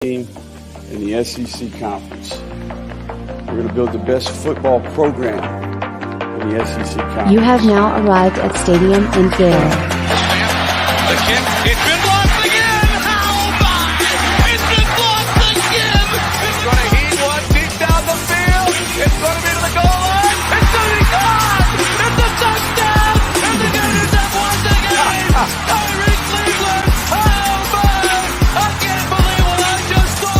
team in the SEC Conference. We're going to build the best football program in the SEC Conference. You have now arrived at Stadium and Gale. The kick, it's been blocked again! How about it? It's been blocked again! It's going to heat one deep down the field. It's going to be to the goal line. It's going to be gone! It's a touchdown! And the Gators have won the game! Tyreek Cleveland! How about it? I can't believe what I just saw!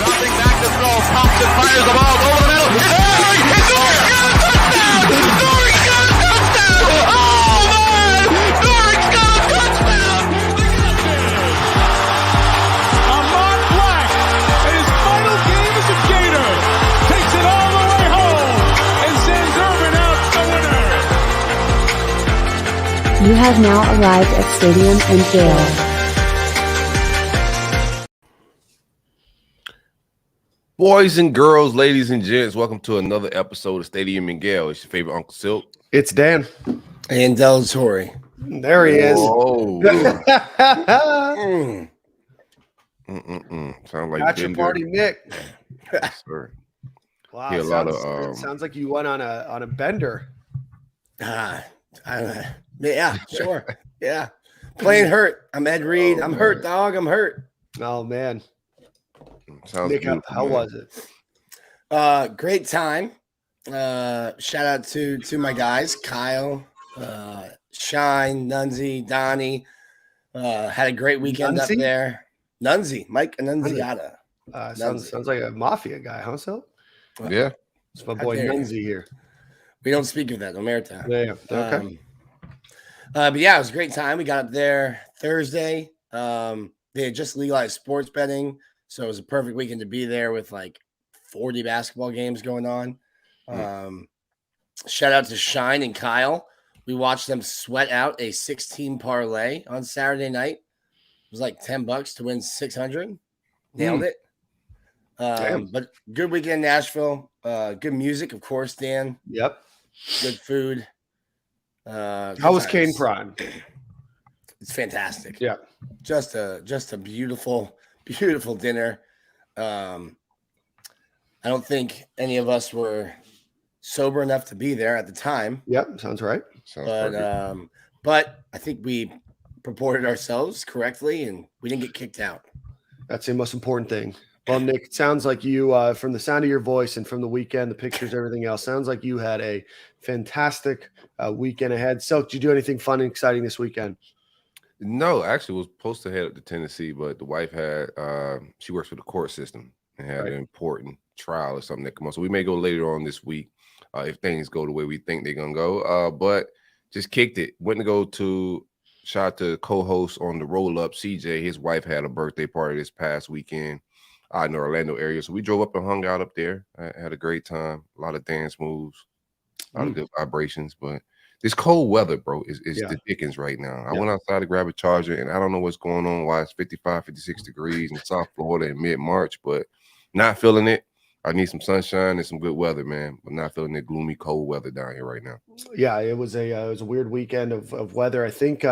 Dropping back to throw. Thompson fires the ball over the middle. It's Dory! It's Dory! Got a touchdown! Dory got a touchdown! Oh, man! Dory's got a touchdown! Ahmad Black, in his final game as a Gator, takes it all the way home and sends Urban out the winner. You have now arrived at Stadium and Gale. Boys and girls, ladies and gents, welcome to another episode of Stadium and Gale. It's your favorite Uncle Silk. It's Dan. And Delatorre. There he is. Oh, sound like Gotcha Bender. party, Nick. Yes, sir. Wow, Hear a lot of, sounds like you went on a bender. Yeah, sure. Yeah. Playing hurt. I'm Ed Reed. I'm hurt, dog. I'm hurt. Oh man, Sounds Nick, beautiful, how man. was it? Great time. Shout out to my guys, Kyle, Shine, Nunzi, Donnie. Had a great weekend Nunzi? up there. Nunzi, Mike Annunziata. Sounds like a mafia guy, huh? So Yeah. it's my boy How dare you. Nunzi here. We don't speak of that, Omerta. Yeah. Okay. But yeah, it was a great time. We got up there Thursday. They had just legalized sports betting, so it was a perfect weekend to be there with like 40 basketball games going on. Shout out to Shine and Kyle. We watched them sweat out a 16 parlay on Saturday night. It was like $10 to win 600. Nailed it. Damn. But good weekend in Nashville. Good music, of course, Dan. Yep. Good food. How was Kane Prime? It's fantastic. Yeah. Just a beautiful, beautiful dinner. I don't think any of us were sober enough to be there at the time, Yep. Sounds right. Sounds perfect. but I think we purported ourselves correctly and we didn't get kicked out. That's the most important thing. Well, Nick, it sounds like you, from the sound of your voice and from the weekend, the pictures, everything else, sounds like you had a fantastic weekend ahead. So, did you do anything fun and exciting this weekend? No, actually was supposed to head up to Tennessee, but the wife had she works for the court system and had Right. an important trial or something that come on. So we may go later on this week if things go the way we think they're gonna go. But just kicked it. Went to go to shout out to co-host on the roll up, CJ. His wife had a birthday party this past weekend out in the Orlando area. So we drove up and hung out up there. I had a great time, a lot of dance moves, a lot of good vibrations, but this cold weather, bro, is Yeah. the dickens right now. I Yeah. went outside to grab a charger, and I don't know what's going on, why it's 55, 56 degrees in South Florida in mid-March, but not feeling it. I need some sunshine and some good weather, man, but not feeling the gloomy, cold weather down here right now. Yeah, it was a weird weekend of weather. I think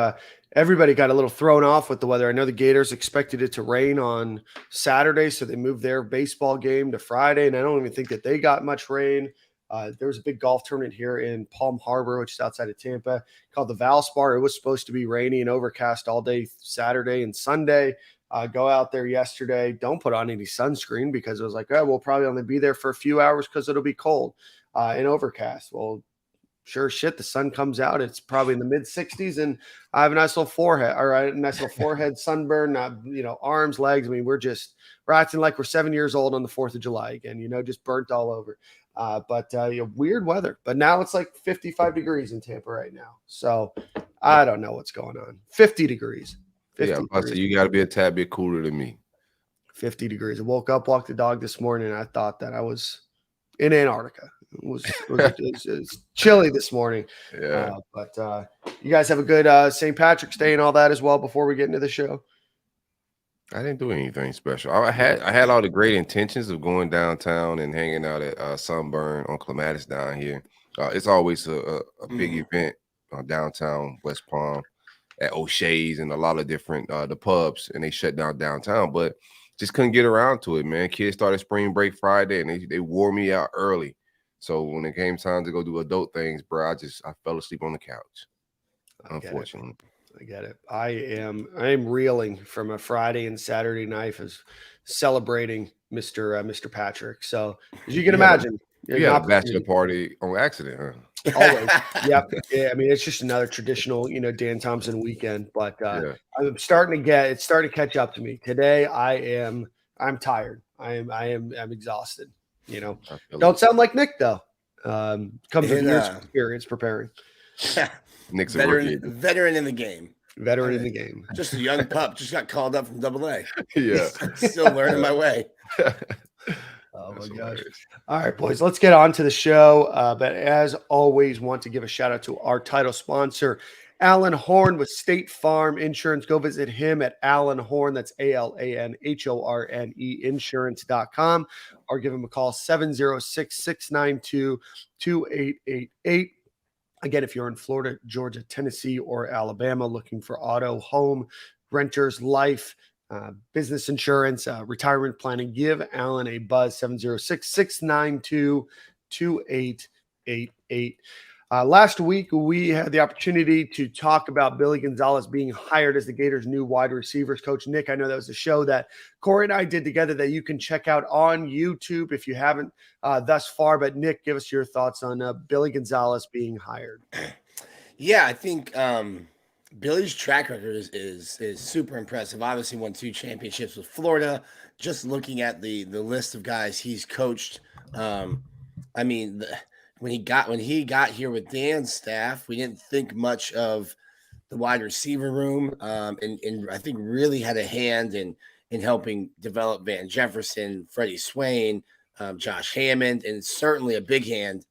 everybody got a little thrown off with the weather. I know the Gators expected it to rain on Saturday, so they moved their baseball game to Friday, and I don't even think that they got much rain. There was a big golf tournament here in Palm Harbor, which is outside of Tampa, called the Valspar. It was supposed to be rainy and overcast all day Saturday and Sunday. Go out there yesterday. Don't put on any sunscreen because it was like, oh, we'll probably only be there for a few hours because it'll be cold and overcast. Well, sure as shit, the sun comes out. It's probably in the mid 60s, and I have a nice little forehead, all right, a nice little forehead sunburn, arms, legs. I mean, we're acting like we're 7 years old on the 4th of July again, just burnt all over. But weird weather. But now it's like 55 degrees in Tampa right now. So I don't know what's going on. 50 degrees. 50 Yeah, I'm about to say you got to be a tad bit cooler than me. 50 degrees. I woke up, walked the dog this morning, and I thought that I was in Antarctica. It was chilly this morning. Yeah. But you guys have a good St. Patrick's Day and all that as well before we get into the show? I didn't do anything special. I had all the great intentions of going downtown and hanging out at Sunburn on Clematis down here. It's always a big event downtown West Palm at O'Shea's and a lot of different the pubs, and they shut down downtown. But just couldn't get around to it, man. Kids started spring break Friday, and they wore me out early. So when it came time to go do adult things, bro, I fell asleep on the couch. Unfortunately. I get it. I am reeling from a Friday and Saturday night as celebrating Mr. Patrick. So as you can imagine, You had a bachelor party on accident, huh? Always. Yep. Yeah. I mean, it's just another traditional, Dan Thompson weekend. But I'm starting to catch up to me. Today I'm tired. I'm exhausted. Don't sound like Nick though. Comes with years of experience preparing. Nick's a veteran in the game. Veteran in the game. Just a young pup. Just got called up from AA. Yeah. Still learning my way. Oh my gosh. All right, boys, let's get on to the show. But as always, want to give a shout out to our title sponsor, Alan Horn with State Farm Insurance. Go visit him at Alan Horn. That's ALANHORNE insurance.com, or give him a call 706-692-2888. Again, if you're in Florida, Georgia, Tennessee, or Alabama looking for auto, home, renters, life, business insurance, retirement planning, give Alan a buzz, 706-692-2888. Last week, we had the opportunity to talk about Billy Gonzalez being hired as the Gators' new wide receivers coach. Nick, I know that was a show that Corey and I did together that you can check out on YouTube if you haven't thus far. But Nick, give us your thoughts on Billy Gonzalez being hired. Yeah, I think Billy's track record is super impressive. Obviously won 2 championships with Florida. Just looking at the list of guys he's coached, when he got here with Dan's staff, we didn't think much of the wide receiver room, and I think really had a hand in helping develop Van Jefferson, Freddie Swain, Josh Hammond, and certainly a big hand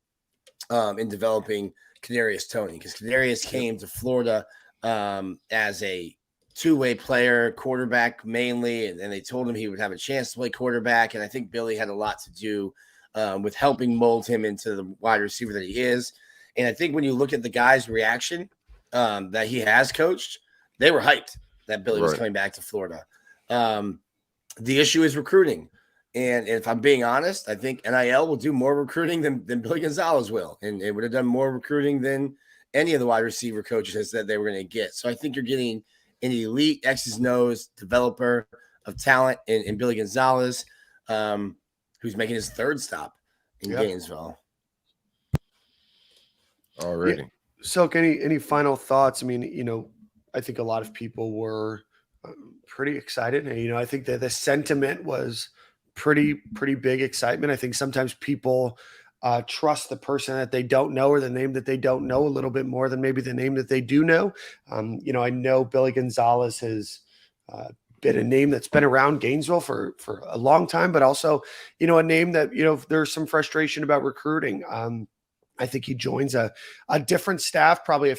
in developing Kadarius Toney, because Kadarius came to Florida as a two-way player, quarterback mainly, and they told him he would have a chance to play quarterback, and I think Billy had a lot to do with helping mold him into the wide receiver that he is. And I think when you look at the guys' reaction that he has coached, they were hyped that Billy was coming back to Florida. The issue is recruiting. And if I'm being honest, I think NIL will do more recruiting than Billy Gonzalez will. And it would have done more recruiting than any of the wide receiver coaches that they were going to get. So I think you're getting an elite X's and O's developer of talent in Billy Gonzalez, who's making his 3rd stop in Gainesville. Already. Yeah. So, any final thoughts? I mean, I think a lot of people were pretty excited. And, I think that the sentiment was pretty big excitement. I think sometimes people trust the person that they don't know or the name that they don't know a little bit more than maybe the name that they do know. I know Billy Gonzalez has been a name that's been around Gainesville for a long time, but also, a name that, there's some frustration about recruiting. I think he joins a different staff, probably a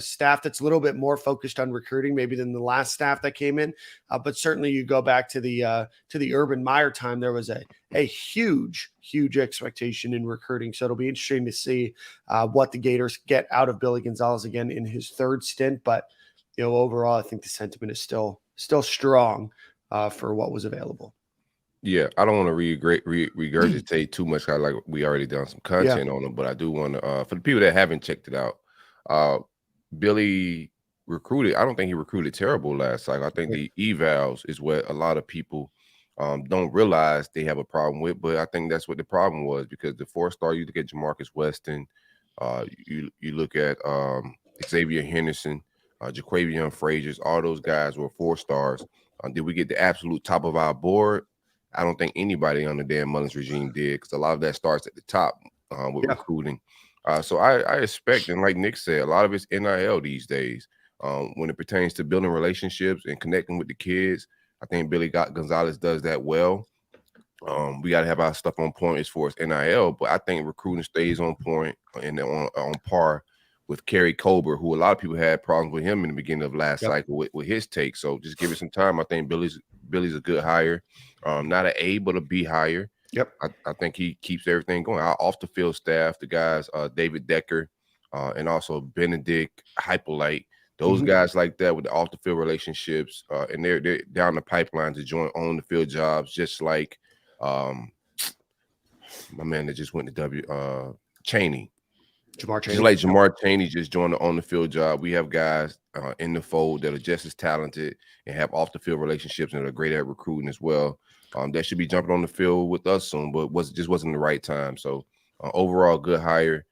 staff that's a little bit more focused on recruiting maybe than the last staff that came in. But certainly you go back to the Urban Meyer time, there was a huge expectation in recruiting. So it'll be interesting to see what the Gators get out of Billy Gonzalez again in his 3rd stint. But, overall, I think the sentiment is still strong for what was available. Yeah, I don't want to regurgitate too much. Like we already done some content on him, but I do want to, for the people that haven't checked it out, Billy recruited. I don't think he recruited terrible last cycle. I think the evals is what a lot of people don't realize they have a problem with. But I think that's what the problem was, because the 4-star, you look at Jamarcus Weston, you look at Xavier Henderson, Jaquavion Frazier, all those guys were 4 stars. Did we get the absolute top of our board? I don't think anybody on the Dan Mullins regime did, because a lot of that starts at the top with recruiting. So I expect, and like Nick said, a lot of it's NIL these days. When it pertains to building relationships and connecting with the kids, I think Billy Gonzalez does that well. We got to have our stuff on point as far as NIL, but I think recruiting stays on point and on par with Kerry Colbert, who a lot of people had problems with him in the beginning of last cycle with his take. So just give it some time. I think Billy's a good hire. Not an A, but a B hire. Yep. I think he keeps everything going. Our off the field staff, the guys, David Decker, and also Benedict Hypolite, Those guys like that with the off the field relationships, and they're down the pipeline to join on the field jobs, just like my man that just went to Cheney. Jamar Cheney. Just like Jamar Cheney just joined the on the field job, we have guys in the fold that are just as talented and have off the field relationships and are great at recruiting as well. That should be jumping on the field with us soon, but just wasn't the right time. So overall, good hire.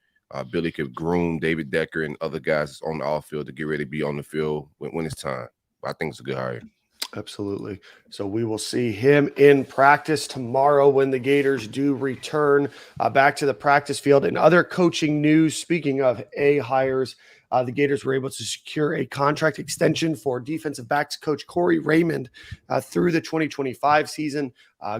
Billy could groom David Decker and other guys on the off field to get ready to be on the field when it's time. I think it's a good hire. Absolutely. So we will see him in practice tomorrow when the Gators do return back to the practice field. And other coaching news, speaking of hires, the Gators were able to secure a contract extension for defensive backs coach Corey Raymond through the 2025 season.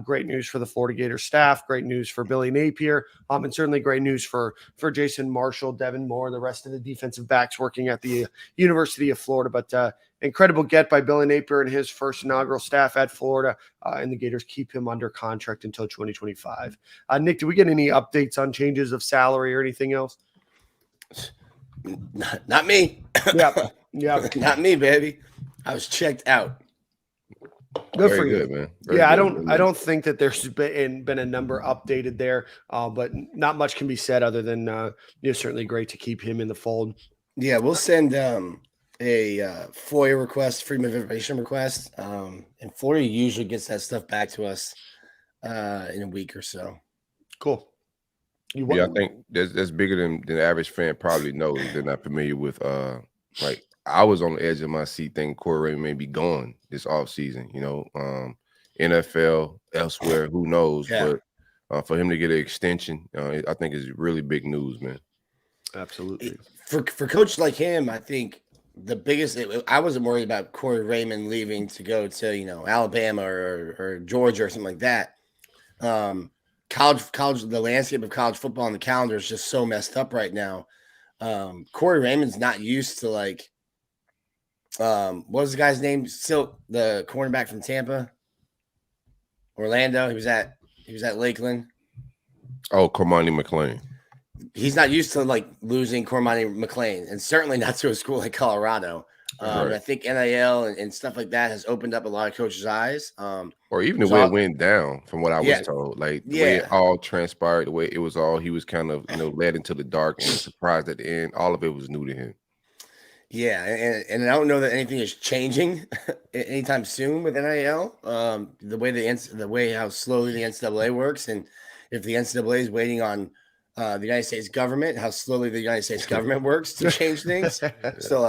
Great news for the Florida Gators staff. Great news for Billy Napier. And certainly great news for Jason Marshall, Devin Moore, the rest of the defensive backs working at the University of Florida. But incredible get by Billy Napier and his first inaugural staff at Florida. And the Gators keep him under contract until 2025. Nick, do we get any updates on changes of salary or anything else? Not me. Yeah. Not me, baby. I was checked out. Good Very for you, good, man. I don't think that there's been a number updated there, but not much can be said other than certainly great to keep him in the fold. Yeah, we'll send a FOIA request, Freedom of Information request, and Florida usually gets that stuff back to us in a week or so. Cool. I think that's bigger than the average fan probably knows. They're not familiar with like I was on the edge of my seat thinking Corey Raymond may be gone this offseason, NFL, elsewhere, who knows? Yeah. But for him to get an extension, I think is really big news, man. Absolutely. For coaches like him, I think the biggest I wasn't worried about Corey Raymond leaving to go to, Alabama or Georgia or something like that. College, the landscape of college football on the calendar is just so messed up right now. Corey Raymond's not used to what was the guy's name? Still the cornerback from Tampa, Orlando. He was at Lakeland. Oh, Cormani McLean. He's not used to losing Cormani McLean, and certainly not to a school like Colorado. Right. I think NIL and stuff like that has opened up a lot of coaches' eyes. Or even the way it went down, from what I was told, the way it all transpired, the way it was all, he was kind of led into the dark and surprised at the end. All of it was new to him. Yeah, and I don't know that anything is changing anytime soon with NIL. The way how slowly the NCAA works, and if the NCAA is waiting on the United States government, how slowly the United States government works to change things. So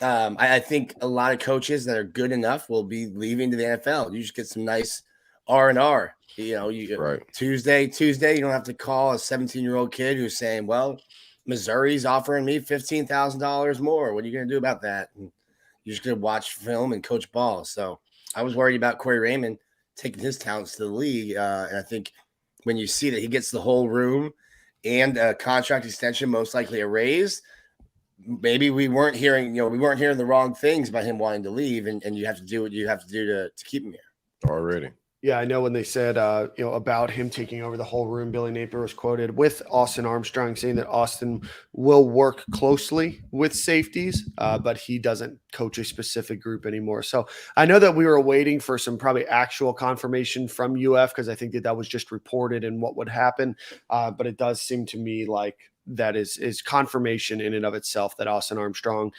I think a lot of coaches that are good enough will be leaving to the NFL. You just get some nice R&R. Right. Tuesday, you don't have to call a 17-year-old kid who's saying, well, Missouri's offering me $15,000 more. What are you going to do about that? And you're just going to watch film and coach ball. So I was worried about Corey Raymond taking his talents to the league. And I think when you see that he gets the whole room and a contract extension, most likely a raise, maybe we weren't hearing the wrong things about him wanting to leave, and you have to do what you have to do to keep him here. Already. Yeah, I know when they said, about him taking over the whole room, Billy Napier was quoted with Austin Armstrong saying that Austin will work closely with safeties, but he doesn't coach a specific group anymore. So I know that we were waiting for some probably actual confirmation from UF because I think that was just reported and what would happen. But it does seem to me like that is confirmation in and of itself that Austin Armstrong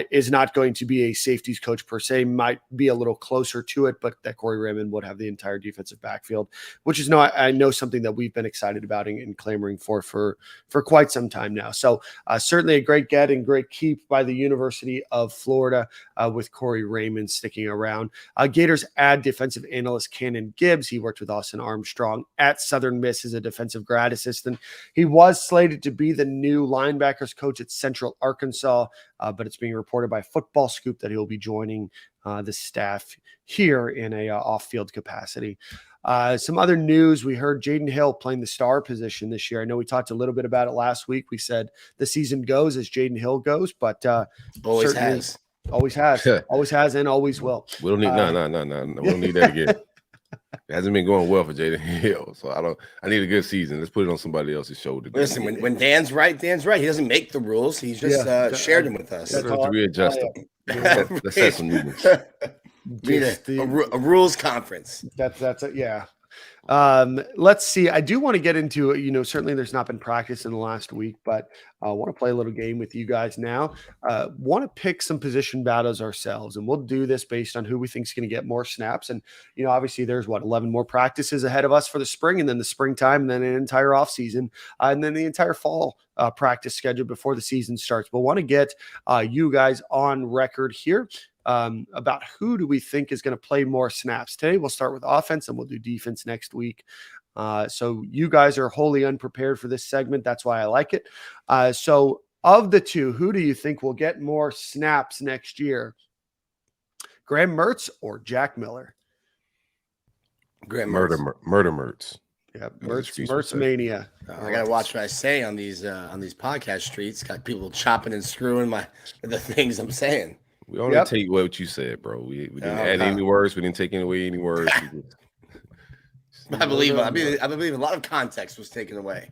is not going to be a safeties coach per se, might be a little closer to it, but that Corey Raymond would have the entire defensive backfield, which is I know something that we've been excited about and clamoring for quite some time now. So certainly a great get and great keep by the University of Florida with Corey Raymond sticking around. Gators add defensive analyst Cannon Gibbs. He worked with Austin Armstrong at Southern Miss as a defensive grad assistant. He was slated to be the new linebackers coach at Central Arkansas, but it's being reported by Football Scoop that he'll be joining the staff here in a off-field capacity. Some other news, we heard Jaden Hill playing the star position this year. I know we talked a little bit about it last week. We said the season goes as Jaden Hill goes, but always has, and always will. We don't need no. We don't need that again. It hasn't been going well for Jaden Hill, so I need a good season. Let's put it on somebody else's shoulder. Listen, when Dan's right, Dan's right. He doesn't make the rules. He's just shared them with us. Let's readjust them. Let's set some new ones. Need a rules conference. That's it. Yeah. Let's see. I do want to get into, certainly there's not been practice in the last week, but I want to play a little game with you guys now. Want to pick some position battles ourselves, and we'll do this based on who we think is going to get more snaps. And, obviously there's 11 more practices ahead of us for the spring, and then the springtime, and then an entire off season, and then the entire fall practice schedule before the season starts. But want to get you guys on record here. About who do we think is going to play more snaps. Today we'll start with offense and we'll do defense next week. So you guys are wholly unprepared for this segment. That's why I like it. So of the two, who do you think will get more snaps next year? Graham Mertz or Jack Miller? Graham Murder Mertz. Yeah, Mertz mania. I gotta watch what I say on these podcast streets. Got people chopping and screwing the things I'm saying. We only take what you said, bro. We didn't add any words. We didn't take away any words. I believe a lot of context was taken away.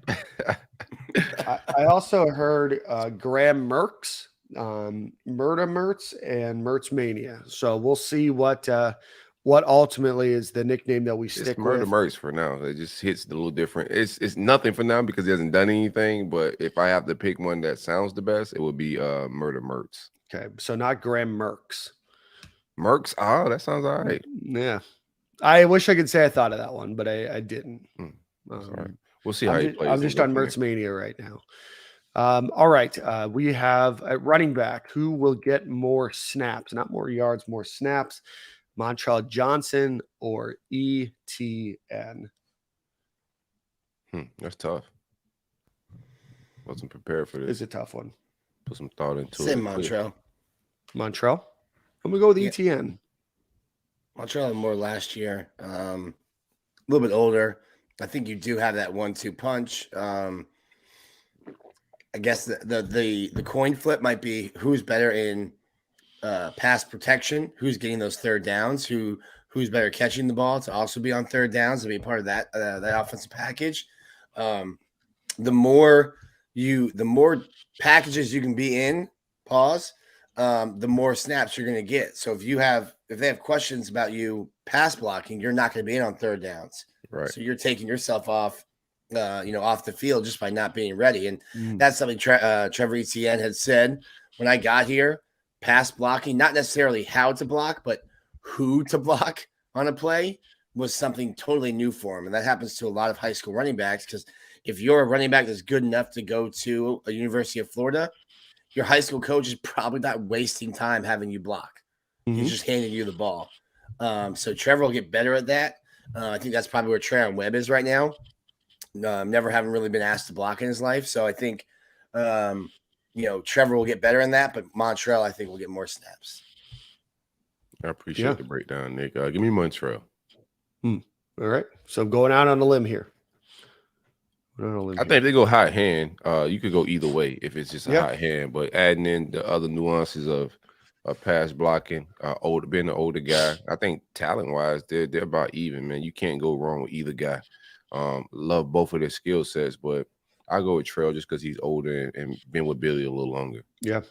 I also heard Graham Mertz, Murder Mertz, and Mertz Mania. So we'll see what ultimately is the nickname that we stick with. Murder Mertz for now. It just hits a little different. It's nothing for now because he hasn't done anything. But if I have to pick one that sounds the best, it would be Murder Mertz. Okay, so not Graham Mertz. Mertz? Oh, that sounds all right. Yeah. I wish I could say I thought of that one, but I didn't. All right. We'll see how he plays. I'm just on Mertz Mania right now. All right. We have a running back who will get more snaps, not more yards, more snaps. Montrell Johnson or ETN? That's tough. Wasn't prepared for this. It's a tough one. Put some thought into it. Same Montrell. Montrell? I'm going to go with ETN. Montrell had more last year. A little bit older. I think you do have that 1-2 punch. I guess the coin flip might be who's better in pass protection, who's getting those third downs, who's better catching the ball to also be on third downs to be part of that offensive package. The more packages you can be in, the more snaps you're going to get. So if they have questions about you pass blocking, you're not going to be in on third downs. Right. So you're taking yourself off the field just by not being ready. And that's something Trevor Etienne had said when I got here. Pass blocking, not necessarily how to block, but who to block on a play was something totally new for him. And that happens to a lot of high school running backs because if you're a running back that's good enough to go to a University of Florida, your high school coach is probably not wasting time having you block. He's just handing you the ball. So Trevor will get better at that. I think that's probably where Trayon Webb is right now. Never having really been asked to block in his life. So I think, Trevor will get better in that, but Montrell, I think, will get more snaps. I appreciate the breakdown, Nick. Give me Montrell. All right. So I'm going out on a limb here. I think they go hot hand. You could go either way if it's just a hot hand, but adding in the other nuances of pass blocking, being an older guy, I think talent wise, they're about even, man. You can't go wrong with either guy. Love both of their skill sets, but I go with Trell just because he's older and been with Billy a little longer. Yeah,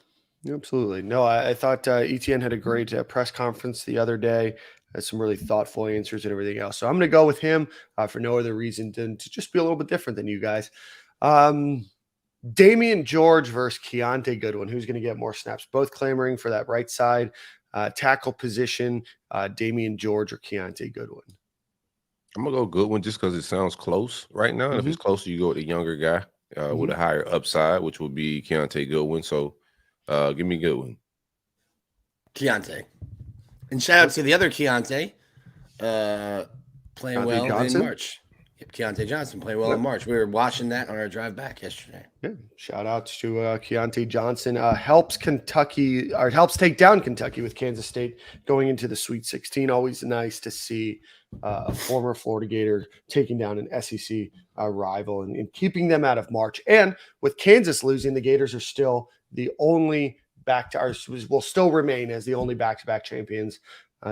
absolutely. No, I thought Etienne had a great press conference the other day. Had some really thoughtful answers and everything else. So I'm going to go with him for no other reason than to just be a little bit different than you guys. Damian George versus Keontae Goodwin. Who's going to get more snaps? Both clamoring for that right side tackle position. Damian George or Keontae Goodwin? I'm going to go Goodwin just because it sounds close right now. And if it's closer, you go with the younger guy with a higher upside, which will be Keontae Goodwin. So give me Goodwin. Keontae. And shout out to the other Keontae playing well in March. Yep, Keontae Johnson playing well in March. We were watching that on our drive back yesterday. Yeah, shout out to Keontae Johnson. Helps take down Kentucky with Kansas State going into the Sweet 16. Always nice to see a former Florida Gator taking down an SEC rival and keeping them out of March. And with Kansas losing, the Gators are still the only will still remain as the only back-to-back champions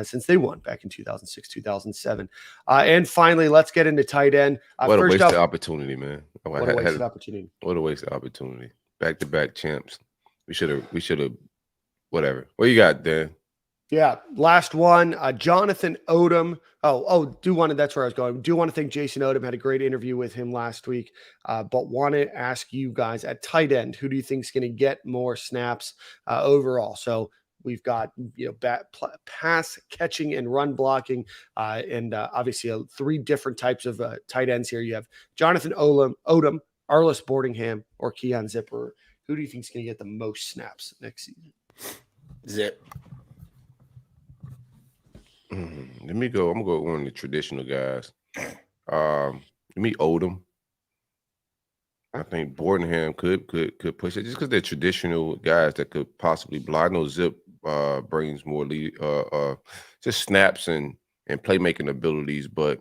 since they won back in 2006, 2007. And finally, let's get into tight end. What a First wasted up, opportunity, man. what a wasted opportunity. What a wasted opportunity. Back-to-back champs. We should have, whatever. What you got, Dan? Yeah, last one, Jonathan Odom. That's where I was going. Do want to thank Jason Odom. Had a great interview with him last week, but want to ask you guys at tight end, who do you think is going to get more snaps overall? So we've got pass catching and run blocking, and obviously 3 different types of tight ends here. You have Jonathan Odom, Arliss Boardingham, or Keon Zipper. Who do you think is going to get the most snaps next season? Zip. Let me go. I'm gonna go with one of the traditional guys. Let me Odom. I think Boardingham could push it just because they're traditional guys that could possibly block. I know Zip brings more lead, just snaps and playmaking abilities, but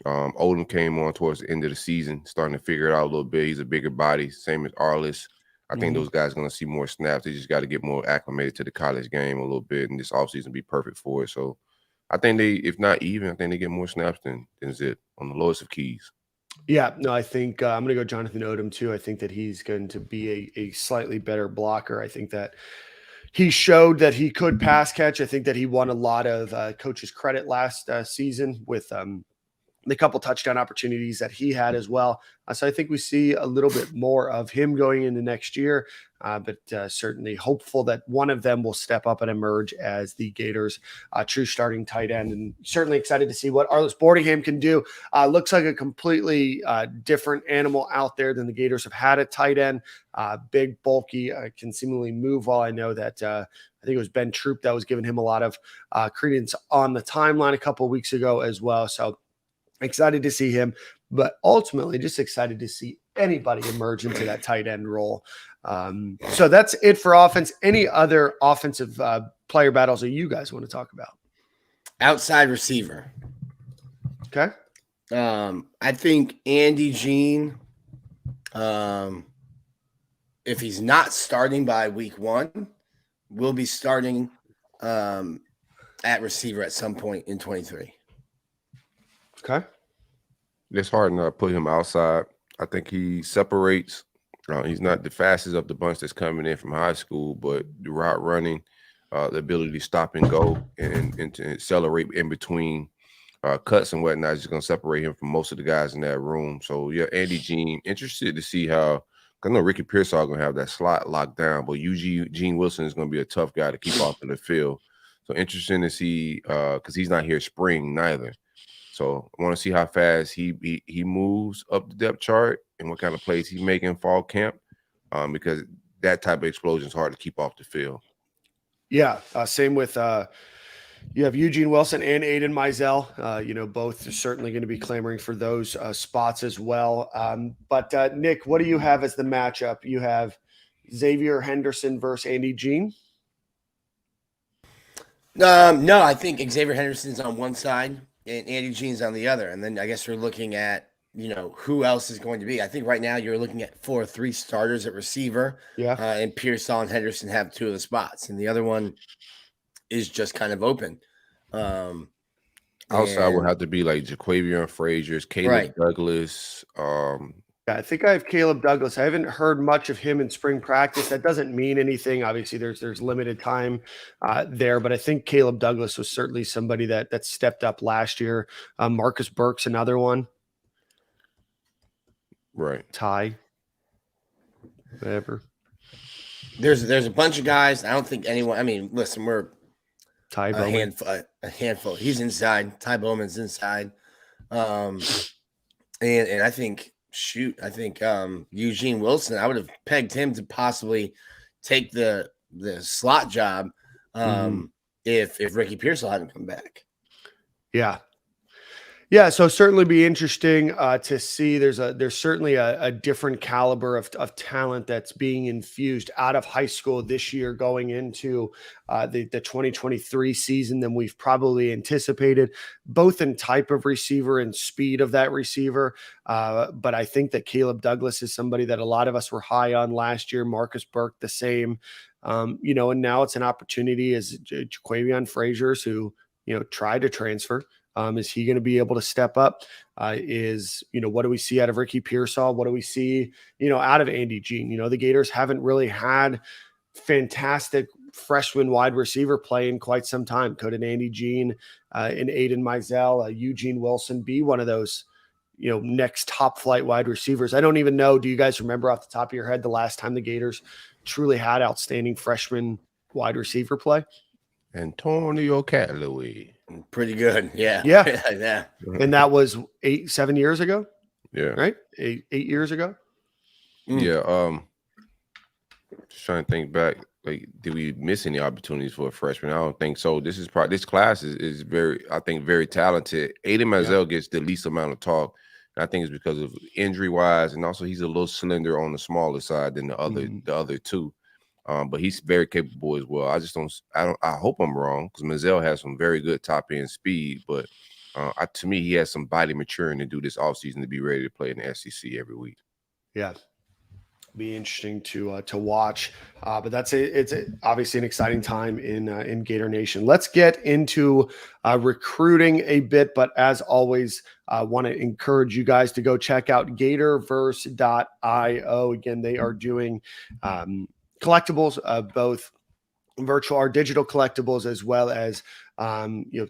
Odom came on towards the end of the season, starting to figure it out a little bit. He's a bigger body, same as Arliss. I think those guys are going to see more snaps. They just got to get more acclimated to the college game a little bit, and this offseason be perfect for it. So I think if not even, I think they get more snaps than Zip on the lowest of keys. Yeah, no, I think I'm going to go Jonathan Odom too. I think that he's going to be a slightly better blocker. I think that he showed that he could pass catch. I think that he won a lot of coaches' credit last season with the couple touchdown opportunities that he had as well. So I think we see a little bit more of him going into next year, but certainly hopeful that one of them will step up and emerge as the Gators' true starting tight end. And certainly excited to see what Arliss Boardingham can do. Looks like a completely different animal out there than the Gators have had at tight end. Big, bulky, can seemingly move well. I know that I think it was Ben Troop that was giving him a lot of credence on the timeline a couple of weeks ago as well. So excited to see him, but ultimately just excited to see anybody emerge into that tight end role. So that's it for offense. Any other offensive player battles that you guys want to talk about? Outside receiver. Okay. I think Andy Jean, if he's not starting by week 1, will be starting at receiver at some point in 23. Okay. It's hard to put him outside. I think he separates. He's not the fastest of the bunch that's coming in from high school, but the route running, the ability to stop and go and to accelerate in between cuts and whatnot is just going to separate him from most of the guys in that room. So, yeah, Andy Jean, interested to see how – I know Ricky Pearsall going to have that slot locked down, but Gene Wilson is going to be a tough guy to keep off of the field. So, interesting to see because he's not here spring neither. So I want to see how fast he moves up the depth chart and what kind of plays he's making fall camp, because that type of explosion is hard to keep off the field. Yeah, same with you have Eugene Wilson and Aiden Mizell. Both are certainly going to be clamoring for those spots as well. But Nick, what do you have as the matchup? You have Xavier Henderson versus Andy Jean. No, I think Xavier Henderson's on one side and Andy Jean's on the other. And then I guess you're looking at, who else is going to be. I think right now you're looking at 3 starters at receiver. Yeah. And Pearsall and Henderson have 2 of the spots. And the other one is just kind of open. Outside would have to be like Jaquavion Frazier's, Caleb Douglas. Yeah, I think I have Caleb Douglas. I haven't heard much of him in spring practice. That doesn't mean anything. Obviously, there's limited time there, but I think Caleb Douglas was certainly somebody that stepped up last year. Marcus Burke's another one. Right. Ty. Whatever. There's a bunch of guys. I don't think anyone. I mean, listen, we're Ty a Bowman. handful. He's inside. Ty Bowman's inside. And I think. I think Eugene Wilson, I would have pegged him to possibly take the slot job if Ricky Pearsall hadn't come back. Yeah. Yeah, so certainly be interesting to see. There's certainly a different caliber of talent that's being infused out of high school this year going into the 2023 season than we've probably anticipated, both in type of receiver and speed of that receiver. But I think that Caleb Douglas is somebody that a lot of us were high on last year. Marcus Burke, the same. And now it's an opportunity as Jaquavion Frazier's, who try to transfer? Is he going to be able to step up? What do we see out of Ricky Pearsall? What do we see, out of Andy Jean? The Gators haven't really had fantastic freshman wide receiver play in quite some time. Could an Andy Jean and Aiden Mizell, Eugene Wilson be one of those, next top flight wide receivers? I don't even know. Do you guys remember off the top of your head the last time the Gators truly had outstanding freshman wide receiver play? Antonio Callaway. Pretty good. Yeah. Yeah. And that was 7 years ago. Yeah. Right. 8 years ago. Yeah. Just trying to think back. Like, did we miss any opportunities for a freshman? I don't think so. This class is very, I think, very talented. Aiden Mizell gets the least amount of talk. And I think it's because of injury wise, and also he's a little slender on the smaller side than the other two. But he's very capable as well. I hope I'm wrong, because Mizell has some very good top end speed, but to me, he has some body maturing to do this offseason to be ready to play in the SEC every week. Yeah. Be interesting to watch, but it's obviously an exciting time in Gator Nation. Let's get into recruiting a bit, but as always, I want to encourage you guys to go check out Gatorverse.io. Again, they are doing collectibles, both virtual or digital collectibles, as well as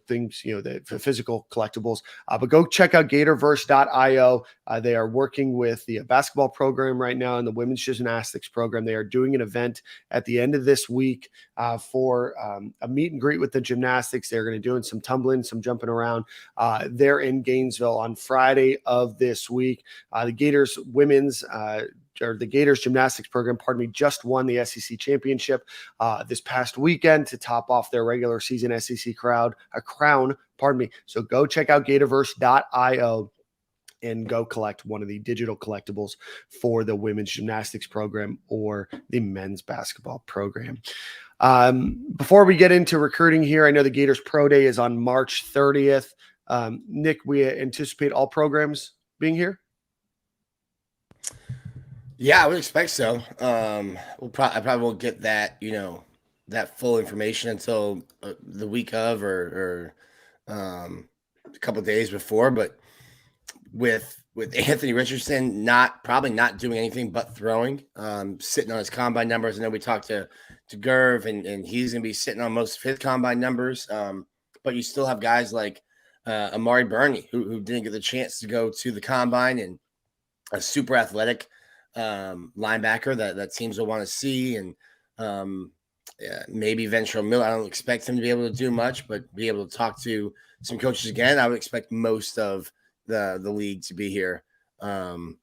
things, the physical collectibles. But go check out Gatorverse.io. They are working with the basketball program right now and the women's gymnastics program. They are doing an event at the end of this week for a meet and greet with the gymnastics. They're going to do some tumbling, some jumping around. They're in Gainesville on Friday of this week. The Gators women's the Gators gymnastics program, just won the SEC championship this past weekend to top off their regular season SEC crown. So go check out Gatorverse.io and go collect one of the digital collectibles for the women's gymnastics program or the men's basketball program. Before we get into recruiting here, I know the Gators Pro Day is on March 30th. Nick, we anticipate all programs being here? Yeah, I would expect so. I probably won't get that, that full information until the week of or a couple of days before. But with Anthony Richardson probably not doing anything but throwing, sitting on his combine numbers. I know we talked to Gerv, and he's going to be sitting on most of his combine numbers. But you still have guys like Amari Burney, who didn't get the chance to go to the combine, and a super athletic linebacker that teams will want to see, and maybe Ventrell Miller. I don't expect him to be able to do much, but be able to talk to some coaches again. I would expect most of the league to be here to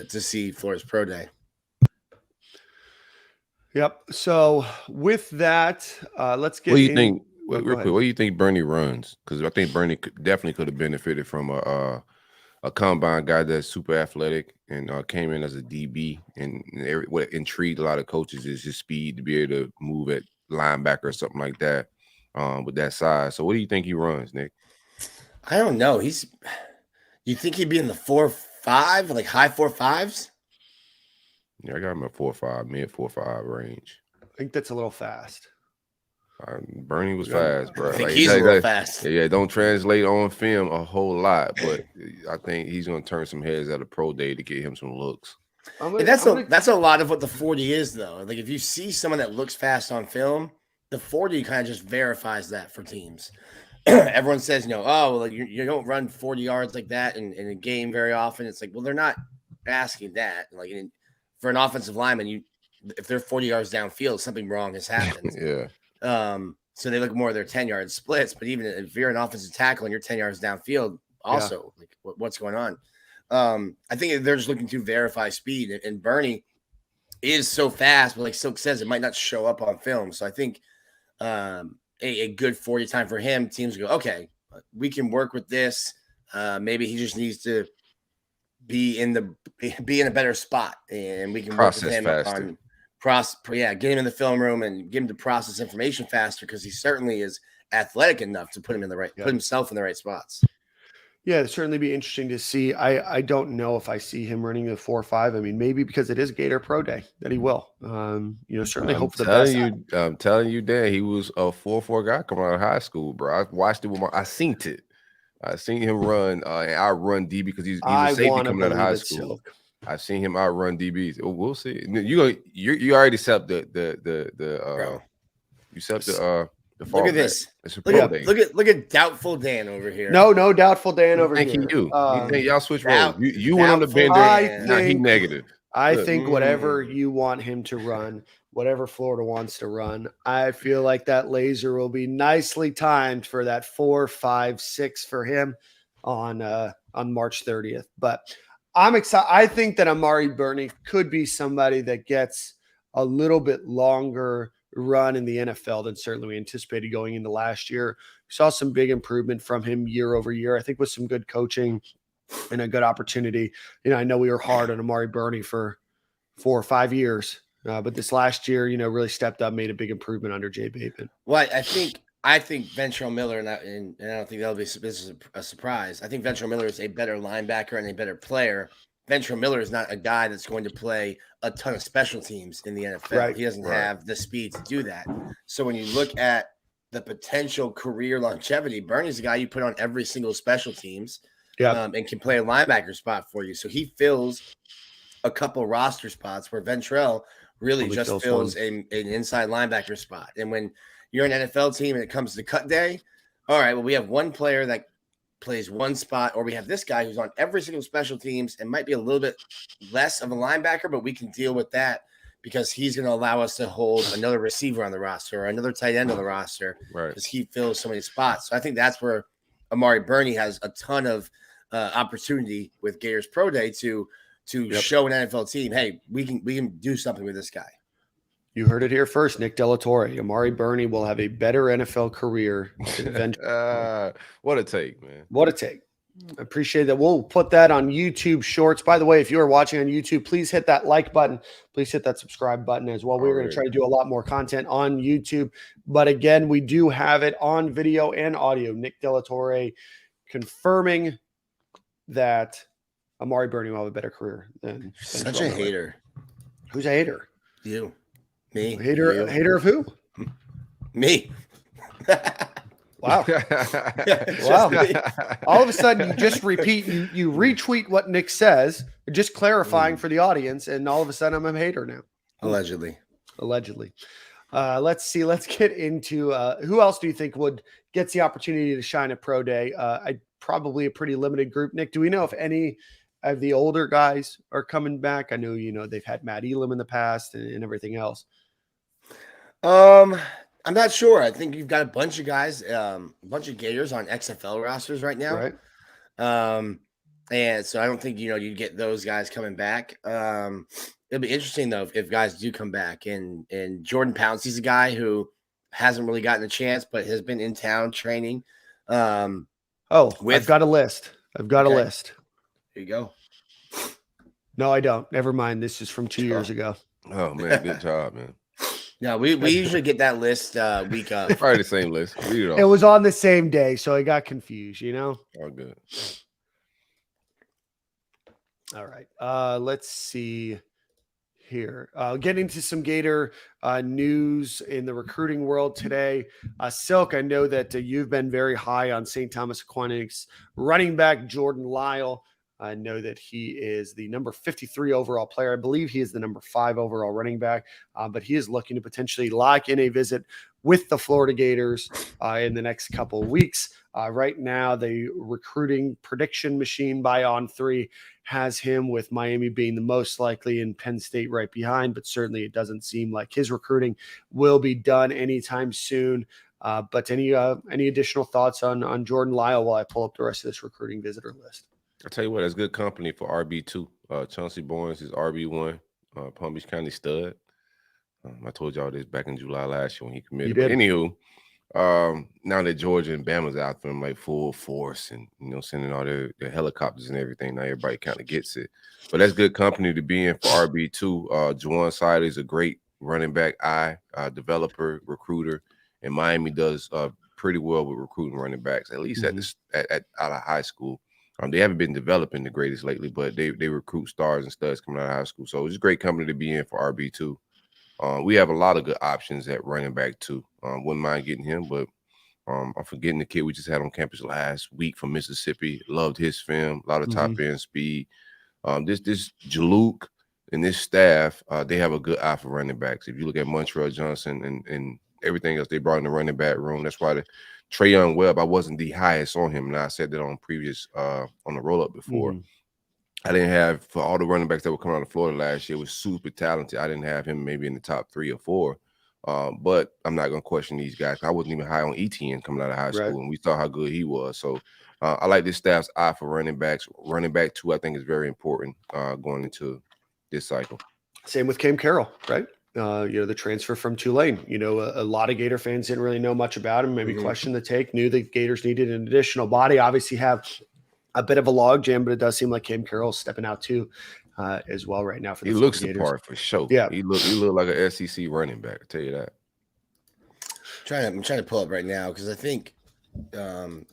see Florida's Pro Day. Yep. So with that, let's get. What do you think? Real quick, what do you think Bernie runs? Because I think Bernie definitely could have benefited from a combine guy that's super athletic and came in as a DB. And what intrigued a lot of coaches is his speed to be able to move at linebacker or something like that with that size. So what do you think he runs, Nick? I don't know. You think he'd be in the 4.5, like high 4.5s? Yeah, I got him at 4.5, mid 4.5 range. I think that's a little fast. Bernie was fast, bro. I think he's a little fast. Yeah, don't translate on film a whole lot, but I think he's going to turn some heads at a pro day to get him some looks. That's a lot of what the 40 is, though. Like, if you see someone that looks fast on film, the 40 kind of just verifies that for teams. Everyone says, you don't run 40 yards like that in a game very often. It's like, well, they're not asking that. Like, for an offensive lineman, if they're 40 yards downfield, something wrong has happened. Yeah. So they look more at their 10-yard splits, but even if you're an offensive tackle and you're 10 yards downfield, also, like, what's going on? I think they're just looking to verify speed, and Bernie is so fast, but like Silk says, it might not show up on film. So I think a good 40 time for him, teams go, okay, we can work with this. Maybe he just needs to be in a better spot, and we can process work with him faster. Get him in the film room and get him to process information faster, because he certainly is athletic enough to put himself in the right spots. Yeah, it'd certainly be interesting to see. I don't know if I see him running the 4.5. I mean, maybe because it is Gator Pro Day that he will. Certainly hope for the best. I'm telling you, Dan, he was a 4.4 guy coming out of high school, bro. I watched it I seen it. I seen him run and outrun DB because he's a safety coming out of high school. Silk. I've seen him outrun DBs. We'll see. You already set the you set the Look at this. Look at Doubtful Dan over here. No Doubtful Dan over here. Thank you. Y'all switch roles. You went on the bender. Now he negative. I think whatever you want him to run, whatever Florida wants to run, I feel like that laser will be nicely timed for that 4, 5, 6 for him on March 30th. But I'm excited. I think that Amari Burney could be somebody that gets a little bit longer run in the NFL than certainly we anticipated going into last year. We saw some big improvement from him year over year. I think with some good coaching and a good opportunity. I know we were hard on Amari Burney for 4 or 5 years, but this last year, really stepped up, made a big improvement under Jay Bateman. Well, I think Ventrell Miller, and I don't think that'll be a surprise. I think Ventrell Miller is a better linebacker and a better player. Ventrell Miller is not a guy that's going to play a ton of special teams in the NFL. Right. He doesn't have the speed to do that. So when you look at the potential career longevity, Burney's a guy you put on every single special teams and can play a linebacker spot for you. So he fills a couple roster spots where Ventrell really just fills an inside linebacker spot. And when you're an NFL team and it comes to cut day, all right, well, we have one player that plays one spot, or we have this guy who's on every single special teams and might be a little bit less of a linebacker, but we can deal with that because he's going to allow us to hold another receiver on the roster or another tight end on the roster because he fills so many spots. So I think that's where Amari Burney has a ton of opportunity with Gators Pro Day to show an NFL team, hey, we can do something with this guy. You heard it here first, Nick Delatorre. Amari Burney will have a better NFL career than what a take, man. What a take. I appreciate that. We'll put that on YouTube Shorts. By the way, if you are watching on YouTube, please hit that like button. Please hit that subscribe button as well. We're going to try to do a lot more content on YouTube. But again, we do have it on video and audio. Nick Delatorre confirming that Amari Burney will have a better carear than such a hater. Who's a hater? You. Me. Hater of who? Me. Wow. Wow. All of a sudden, you just repeat, you retweet what Nick says, just clarifying for the audience, and all of a sudden, I'm a hater now. Allegedly. Let's see. Let's get into who else do you think gets the opportunity to shine at Pro Day? Probably a pretty limited group. Nick, do we know if any of the older guys are coming back? I know, they've had Matt Elam in the past and everything else. I'm not sure. I think you've got a bunch of guys, a bunch of Gators on XFL rosters right now. Right. And so I don't think, you'd get those guys coming back. It'll be interesting though, if guys do come back and Jordan Pouncey's a guy who hasn't really gotten a chance, but has been in town training. I've got a list. A list. Here you go. No, I don't. Never mind. This is from 2 years ago. Oh man, good job, man. No, we usually get that list week up. Probably the same list. It was on the same day, so I got confused, All good. All right. Let's see here. Getting to some Gator news in the recruiting world today. Silk, I know that you've been very high on St. Thomas Aquinas running back Jordan Lyle. I know that he is the number 53 overall player. I believe he is the number 5 overall running back, but he is looking to potentially lock in a visit with the Florida Gators in the next couple of weeks. Right now, the recruiting prediction machine by On3 has him with Miami being the most likely and Penn State right behind, but certainly it doesn't seem like his recruiting will be done anytime soon. But any additional thoughts on Jordan Lyle while I pull up the rest of this recruiting visitor list? I'll tell you what, that's good company for RB2. Chauncey Barnes is RB1, Palm Beach County stud. I told y'all this back in July last year when he committed. But anywho, now that Georgia and Bama's out for him like full force and, sending all their helicopters and everything, now everybody kind of gets it. But that's good company to be in for RB2. Juwan Sider is a great running back developer, recruiter, and Miami does pretty well with recruiting running backs, at least out of high school. They haven't been developing the greatest lately, but they recruit stars and studs coming out of high school. So it's a great company to be in for RB2. We have a lot of good options at running back too. Wouldn't mind getting him, but I'm forgetting the kid we just had on campus last week from Mississippi. Loved his film, a lot of top end speed. This Jaluk and this staff, they have a good eye for running backs. If you look at Montreal Johnson and everything else they brought in the running back room, that's why the Trayon Webb, I wasn't the highest on him. And I said that on previous on the roll up before. I didn't have, for all the running backs that were coming out of Florida last year, was super talented. I didn't have him maybe in the top 3 or 4. But I'm not going to question these guys. I wasn't even high on ETN coming out of high school, and we saw how good he was. So I like this staff's eye for running backs. Running back 2, I think, is very important going into this cycle. Same with Cam Carroll, right? The transfer from Tulane. A lot of Gator fans didn't really know much about him, maybe questioned the take, knew the Gators needed an additional body. Obviously have a bit of a log jam, but it does seem like Cam Carroll's stepping out too as well right now. For the he looks the Gators. part for sure. Yeah, he look like an SEC running back. I tell you that. I'm trying to pull up right now because I think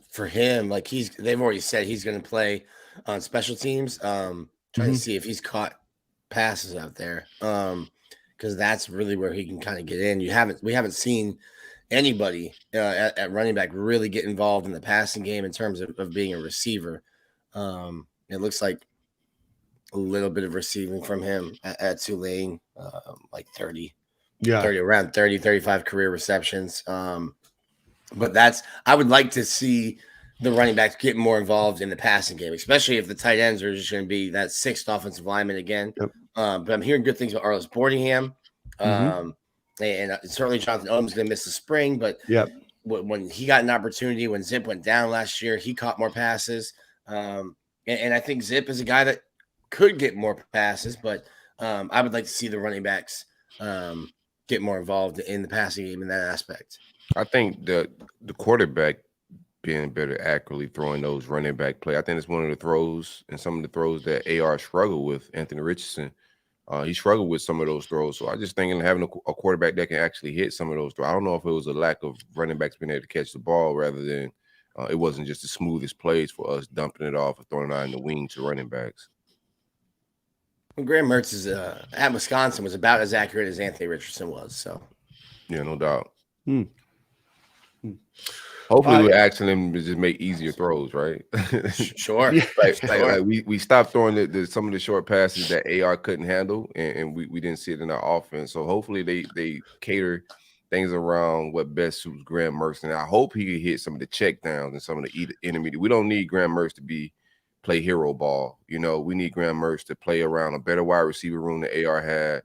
for him, like they've already said he's going to play on special teams. Trying to see if he's caught passes out there because that's really where he can kind of get in. We haven't seen anybody at running back really get involved in the passing game in terms of being a receiver. It looks like a little bit of receiving from him at Tulane, like 30, around 30, 35 career receptions. But I would like to see the running backs get more involved in the passing game, especially if the tight ends are just going to be that 6th offensive lineman again. Yep. But I'm hearing good things about Arlis Boardingham. And certainly Jonathan Odom's going to miss the spring, but when he got an opportunity, when Zip went down last year, he caught more passes. And I think Zip is a guy that could get more passes, but I would like to see the running backs get more involved in the passing game in that aspect. I think the quarterback being better accurately throwing those running back play. I think it's one of the throws and some of the throws that AR struggled with, Anthony Richardson. He struggled with some of those throws. So I just think having a quarterback that can actually hit some of those throws. I don't know if it was a lack of running backs being able to catch the ball rather than it wasn't just the smoothest plays for us dumping it off or throwing it out in the wing to running backs. Well, Graham Mertz is at Wisconsin was about as accurate as Anthony Richardson was. So, yeah, no doubt. Hopefully, we're asking them to just make easier throws, right? Sure. Like we stopped throwing some of the short passes that AR couldn't handle, and we didn't see it in our offense. So hopefully they cater things around what best suits Graham Mertz, and I hope he can hit some of the check downs and some of the intermediate. We don't need Graham Mertz to play hero ball. We need Graham Mertz to play around a better wide receiver room that AR had.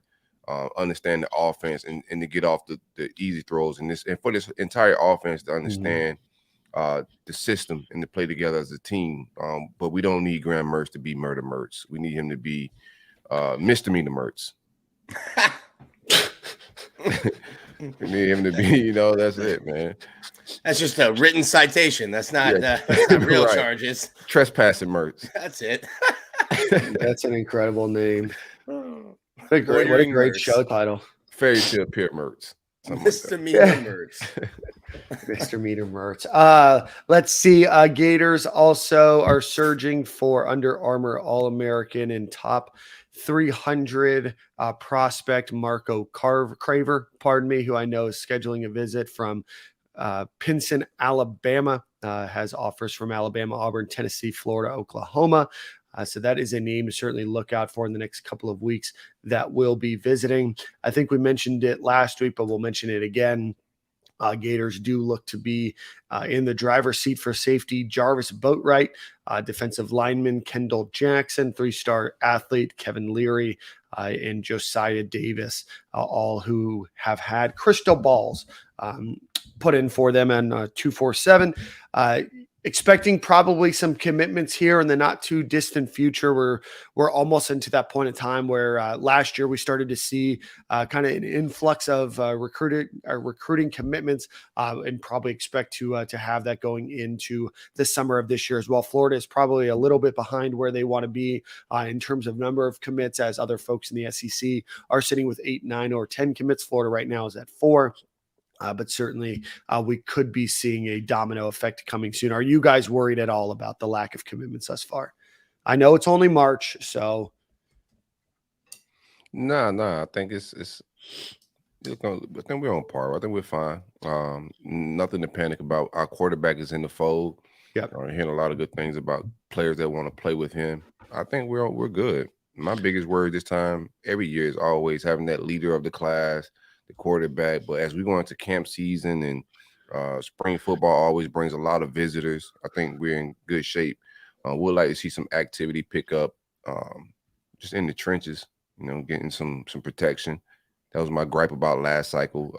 Understand the offense and to get off the easy throws and for this entire offense to understand the system and to play together as a team. But we don't need Graham Mertz to be Murder Mertz. We need him to be Misdemeanor Mertz. We need him to be, that's it, man. That's just a written citation. That's not real right. Charges. Trespassing Mertz. That's it. That's an incredible name. What a great show title. Fairy Tale Pit Mertz. Misdemeanor Mertz. Misdemeanor Mertz. Let's see. Gators also are surging for Under Armour All-American and top 300 prospect Marco Craver, who I know is scheduling a visit from Pinson, Alabama. Has offers from Alabama, Auburn, Tennessee, Florida, Oklahoma. So that is a name to certainly look out for in the next couple of weeks that will be visiting. I think we mentioned it last week, but we'll mention it again. Gators do look to be in the driver's seat for safety Jarvis Boatwright, defensive lineman Kendall Jackson, 3-star athlete Kevin Leary, and Josiah Davis, all who have had crystal balls put in for them on 247. Expecting probably some commitments here in the not too distant future. We're almost into that point in time where last year we started to see kind of an influx of recruiting commitments, and probably expect to have that going into the summer of this year as well. Florida is probably a little bit behind where they want to be in terms of number of commits, as other folks in the SEC are sitting with 8, 9, or 10 commits. Florida right now is at 4. But certainly we could be seeing a domino effect coming soon. Are you guys worried at all about the lack of commitments thus far? I know it's only March, so. Nah. I think I think we're on par. I think we're fine. Nothing to panic about. Our quarterback is in the fold. Yep. Hearing a lot of good things about players that want to play with him. I think we're good. My biggest worry this time every year is always having that leader of the class, the quarterback. But as we go into camp season and spring football always brings a lot of visitors, I think we're in good shape. We'd like to see some activity pick up just in the trenches, getting some protection. That was my gripe about last cycle,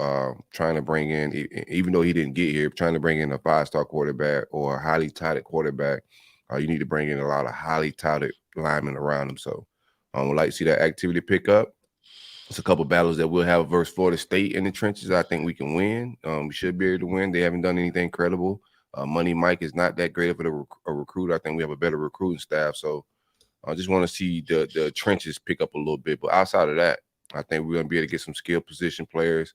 trying to bring in, even though he didn't get here, trying to bring in a 5-star quarterback or a highly touted quarterback. You need to bring in a lot of highly touted linemen around him. So we'd like to see that activity pick up. It's a couple battles that we'll have versus Florida State in the trenches. I think we can win. We should be able to win. They haven't done anything credible. Money Mike is not that great of a recruit. I think we have a better recruiting staff. So I just want to see the trenches pick up a little bit. But outside of that, I think we're going to be able to get some skill position players.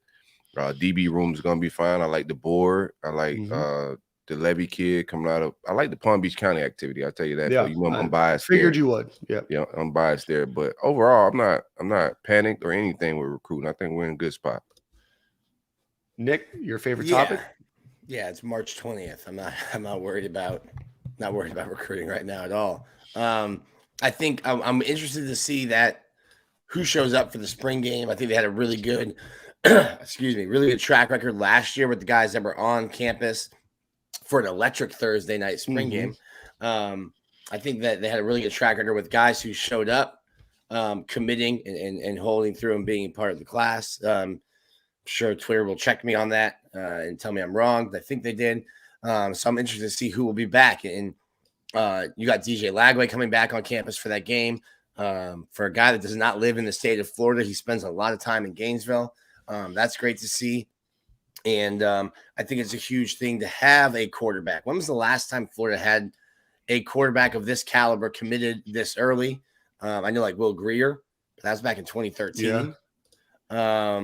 DB room is going to be fine. I like the board. I like the Levy kid coming out of – I like the Palm Beach County activity. I'll tell you that. Yeah, but, I'm biased figured there. You would. Yeah. Yeah, I'm biased there. But overall, I'm not panicked or anything with recruiting. I think we're in a good spot. Nick, your favorite topic? Yeah, it's March 20th. I'm not worried about recruiting right now at all. I think I'm interested to see that who shows up for the spring game. I think they had a really good, really good track record last year with the guys that were on campus for an electric Thursday night spring game. I think that they had a really good track record with guys who showed up, committing and holding through and being part of the class. I'm sure Twitter will check me on that and tell me I'm wrong. But I think they did. So I'm interested to see who will be back. And you got DJ Lagway coming back on campus for that game. For a guy that does not live in the state of Florida, he spends a lot of time in Gainesville. That's great to see. And I think it's a huge thing to have a quarterback. When was the last time Florida had a quarterback of this caliber committed this early? I know like Will Greer, but that was back in 2013. Yeah.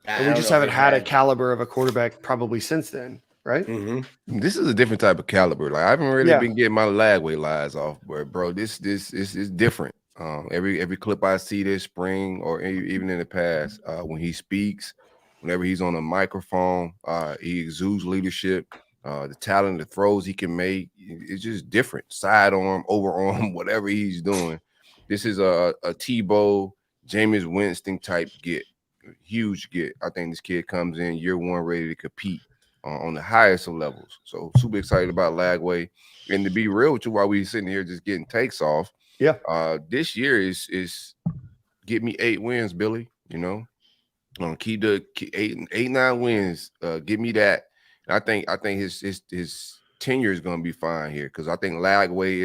And we just haven't had a caliber of a quarterback probably since then, right? This is a different type of caliber. Like I haven't really been getting my Lagway lies off, but bro, this is different. Every clip I see this spring or even in the past, when he speaks, whenever he's on a microphone, he exudes leadership. The talent, the throws he can make, it's just different. Sidearm, overarm, whatever he's doing. This is a Tebow, Jameis Winston type get. Huge get. I think this kid comes in year one ready to compete on the highest of levels. So super excited about Lagway. And to be real with you, while we sitting here just getting takes off, this year is get me 8 wins, Billy. Keep the 8-9 wins. Give me that. And I think his tenure is going to be fine here because I think Lagway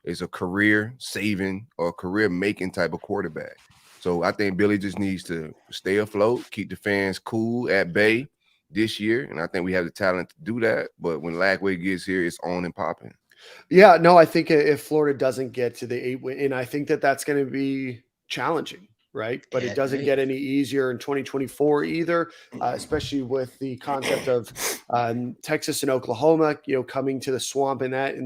is a career saving or career making type of quarterback. So I think Billy just needs to stay afloat, keep the fans cool at bay this year, and I think we have the talent to do that. But when Lagway gets here, it's on and popping. Yeah, no, I think if Florida doesn't get to the 8 win, and I think that's going to be challenging, right? But it doesn't get any easier in 2024 either, especially with the concept of Texas and Oklahoma, coming to the swamp in that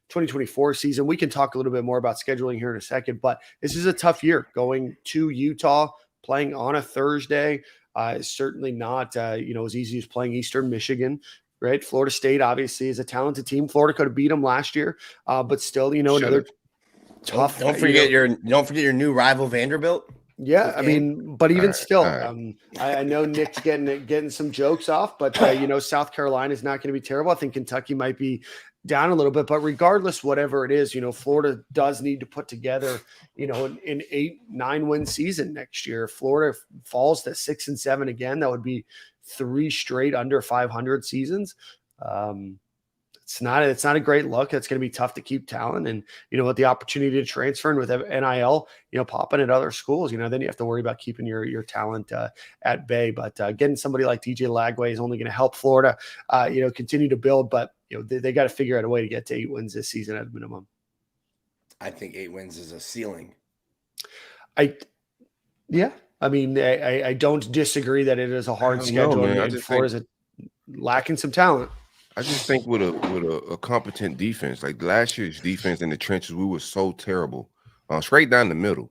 2024 season. We can talk a little bit more about scheduling here in a second, but this is a tough year going to Utah, playing on a Thursday. Is certainly not, as easy as playing Eastern Michigan. Right, Florida State obviously is a talented team. Florida could have beat them last year, but still, another tough. Don't forget your new rival Vanderbilt. Yeah, I mean, but even still, I know Nick's getting some jokes off, but South Carolina is not going to be terrible. I think Kentucky might be down a little bit, but regardless, whatever it is, Florida does need to put together, an 8-9 win season next year. If Florida falls to 6-7 again, that would be 3 straight under 500 seasons. It's not a great look. It's going to be tough to keep talent, and with the opportunity to transfer and with NIL, popping at other schools, then you have to worry about keeping your talent at bay. But getting somebody like DJ Lagway is only going to help Florida, continue to build. But they got to figure out a way to get to 8 wins this season at a minimum. I think 8 wins is a ceiling. I I mean, I don't disagree that it is a I hard don't know, schedule, man. I and just think Florida's lacking some talent. with a competent defense, like last year's defense in the trenches, we were so terrible. Straight down the middle.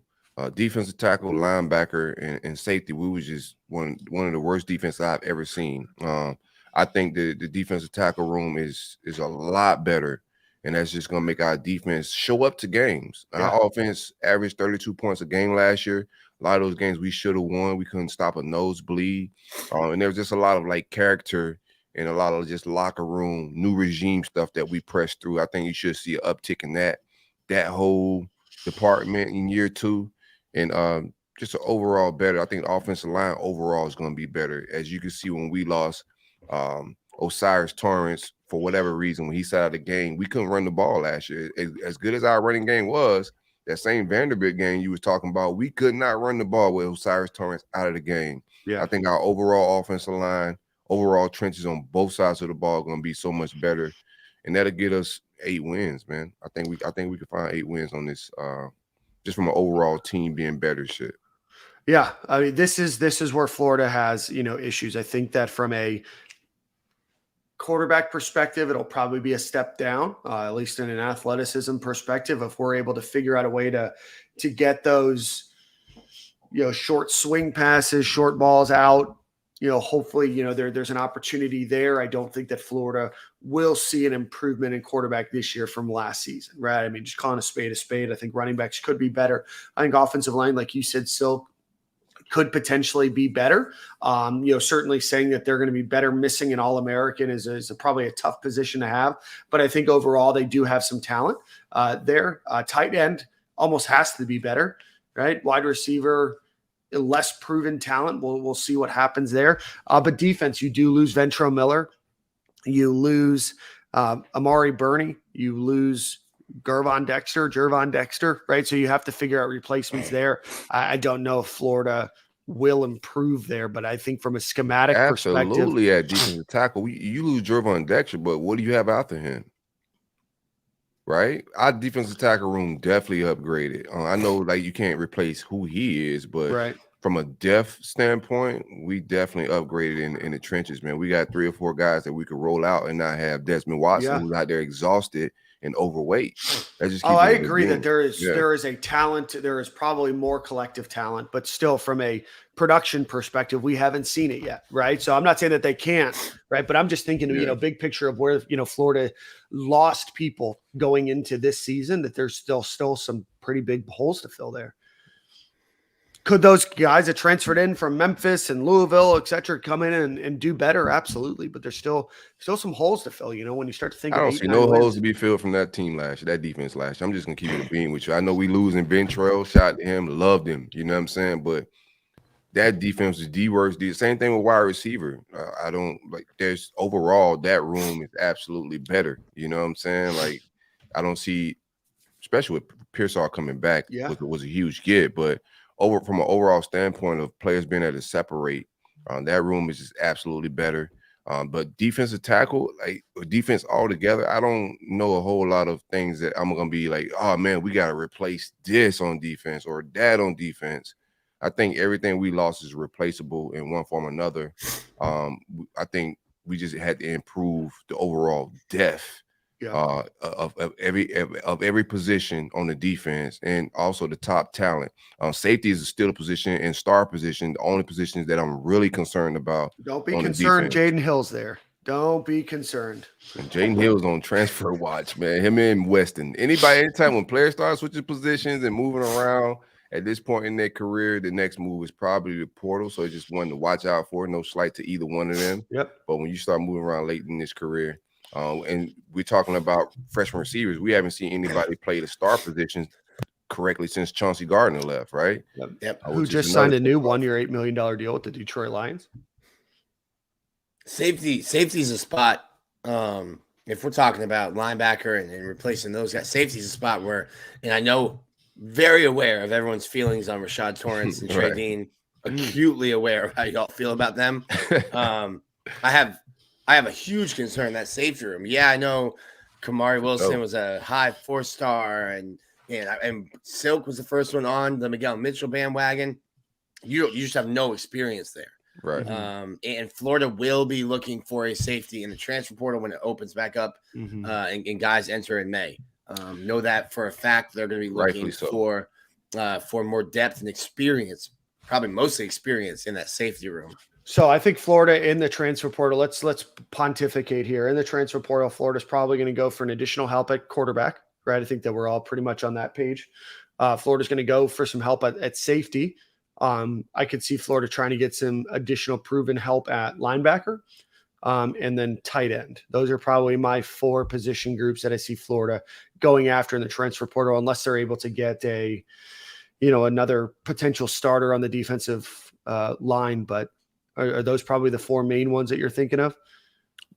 Defensive tackle, linebacker, and safety, we was just one of the worst defenses I've ever seen. I think the defensive tackle room is a lot better, and that's just gonna make our defense show up to games. Yeah. Our offense averaged 32 points a game last year. A lot of those games we should have won. We couldn't stop a nosebleed, and there was just a lot of like character and a lot of just locker room, new regime stuff that we pressed through. I think you should see an uptick in that whole department in year 2, and just an overall better. I think the offensive line overall is going to be better. As you can see, when we lost Osiris Torrance for whatever reason, when he sat out of the game, we couldn't run the ball last year. As good as our running game was, that same Vanderbilt game you was talking about, we could not run the ball with Osiris Torrance out of the game. Yeah. I think our overall offensive line, overall trenches on both sides of the ball are going to be so much better, and that'll get us 8 wins, man. I think we can find 8 wins on this, just from an overall team being better shit. Yeah, I mean, this is where Florida has, issues. I think that from a quarterback perspective, it'll probably be a step down, at least in an athleticism perspective, if we're able to figure out a way to get those, short swing passes, short balls out. Hopefully, there's an opportunity there. I don't think that Florida will see an improvement in quarterback this year from last season, right? I mean, just calling a spade. I think running backs could be better. I think offensive line, like you said, Silk, could potentially be better. Certainly saying that they're going to be better missing an All-American is probably a tough position to have. But I think overall they do have some talent there. Tight end almost has to be better, right? Wide receiver, less proven talent. We'll see what happens there. But defense, you do lose Ventrell Miller. You lose Amari Burney. You lose Jervon Dexter, right? So you have to figure out replacements there. I don't know if Florida will improve there, but I think from a schematic perspective. Absolutely, at defensive tackle, you lose Jervon Dexter, but what do you have after him? Right? Our defensive tackle room definitely upgraded. I know like you can't replace who he is, but Right. from a depth standpoint, we definitely upgraded in the trenches, man. We got 3 or 4 guys that we could roll out and not have Desmond Watson, who's out there exhausted and overweight. I agree that there is a talent. There is probably more collective talent, but still from a production perspective, we haven't seen it yet. Right. So I'm not saying that they can't, right. But I'm just thinking, big picture of where, Florida lost people going into this season, that there's still some pretty big holes to fill there. Could those guys that transferred in from Memphis and Louisville, et cetera, come in and do better? Absolutely. But there's still some holes to fill, when you start to think I of don't see no holes to be filled from that team last year, that defense last year. I'm just going to keep it a beam with you. I know we losing Ventrell, shot at him, loved him. You know what I'm saying? But that defense is the worst. The same thing with wide receiver. I don't like there's overall that room is absolutely better. You know what I'm saying? Like I don't see, especially with Pearsall coming back, was a huge get, but from an overall standpoint of players being able to separate, that room is just absolutely better. But defensive tackle, like defense altogether, I don't know a whole lot of things that I'm going to be like, oh, man, we got to replace this on defense or that on defense. I think everything we lost is replaceable in one form or another. I think we just had to improve the overall depth of every position on the defense, and also the top talent. Safety is still a position, and star position, the only positions that I'm really concerned about. Don't be concerned. Jaden Hill's there. Don't be concerned. And Jaden Hill's on transfer watch, man. Him and Weston. Anytime when players start switching positions and moving around at this point in their career, the next move is probably the portal. So it's just one to watch out for. No slight to either one of them. Yep. But when you start moving around late in this career, and we're talking about freshman receivers, we haven't seen anybody play the star positions correctly since Chauncey Gardner left, right? Yep. Who just signed a new 1-year, $8 million deal with the Detroit Lions? Safety's a spot. If we're talking about linebacker and replacing those guys, safety's a spot where, and I know very aware of everyone's feelings on Rashad Torrance and Trey Dean, acutely aware of how y'all feel about them. I have a huge concern that safety room. Yeah, I know Kamari Wilson was a high 4-star, and Silk was the first one on the Miguel Mitchell bandwagon. you just have no experience there. Right. And Florida will be looking for a safety in the transfer portal when it opens back up, and guys enter in May. Know that for a fact. They're going to be looking for more depth and experience, probably mostly experience in that safety room. So I think Florida in the transfer portal, let's pontificate here. In the transfer portal, Florida's probably going to go for an additional help at quarterback, right? I think that we're all pretty much on that page. Florida's going to go for some help at safety. I could see Florida trying to get some additional proven help at linebacker, and then tight end. Those are probably my 4 position groups that I see Florida going after in the transfer portal, unless they're able to get another potential starter on the defensive line. But are those probably the 4 main ones that you're thinking of?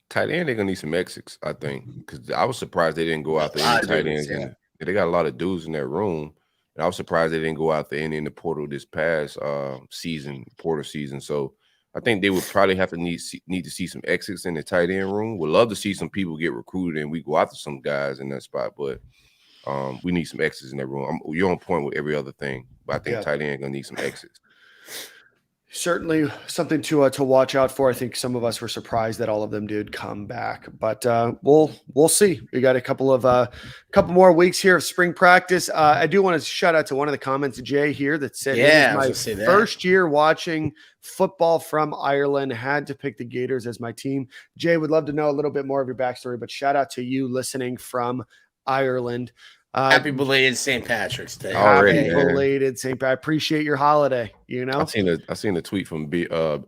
Tight end, they're gonna need some exits, I think, because I was surprised they didn't go out there any tight ends. And they got a lot of dudes in that room, and I was surprised they didn't go out there in the portal this past portal season. So I think they would probably have to need to see some exits in the tight end room. Would love to see some people get recruited and we go after some guys in that spot, but we need some exits in that room. You're on point with every other thing, but I think tight end gonna need some exits. Certainly something to watch out for. I think some of us were surprised that all of them did come back, but we'll see. We got a couple more weeks here of spring practice. I do want to shout out to one of the comments, Jay here, that said, "My first year watching football from Ireland, had to pick the Gators as my team." Jay, would love to know a little bit more of your backstory, but shout out to you listening from Ireland. Happy belated St. Patrick's Day. Happy belated St. Patrick's. I appreciate your holiday. I seen a tweet from Dan on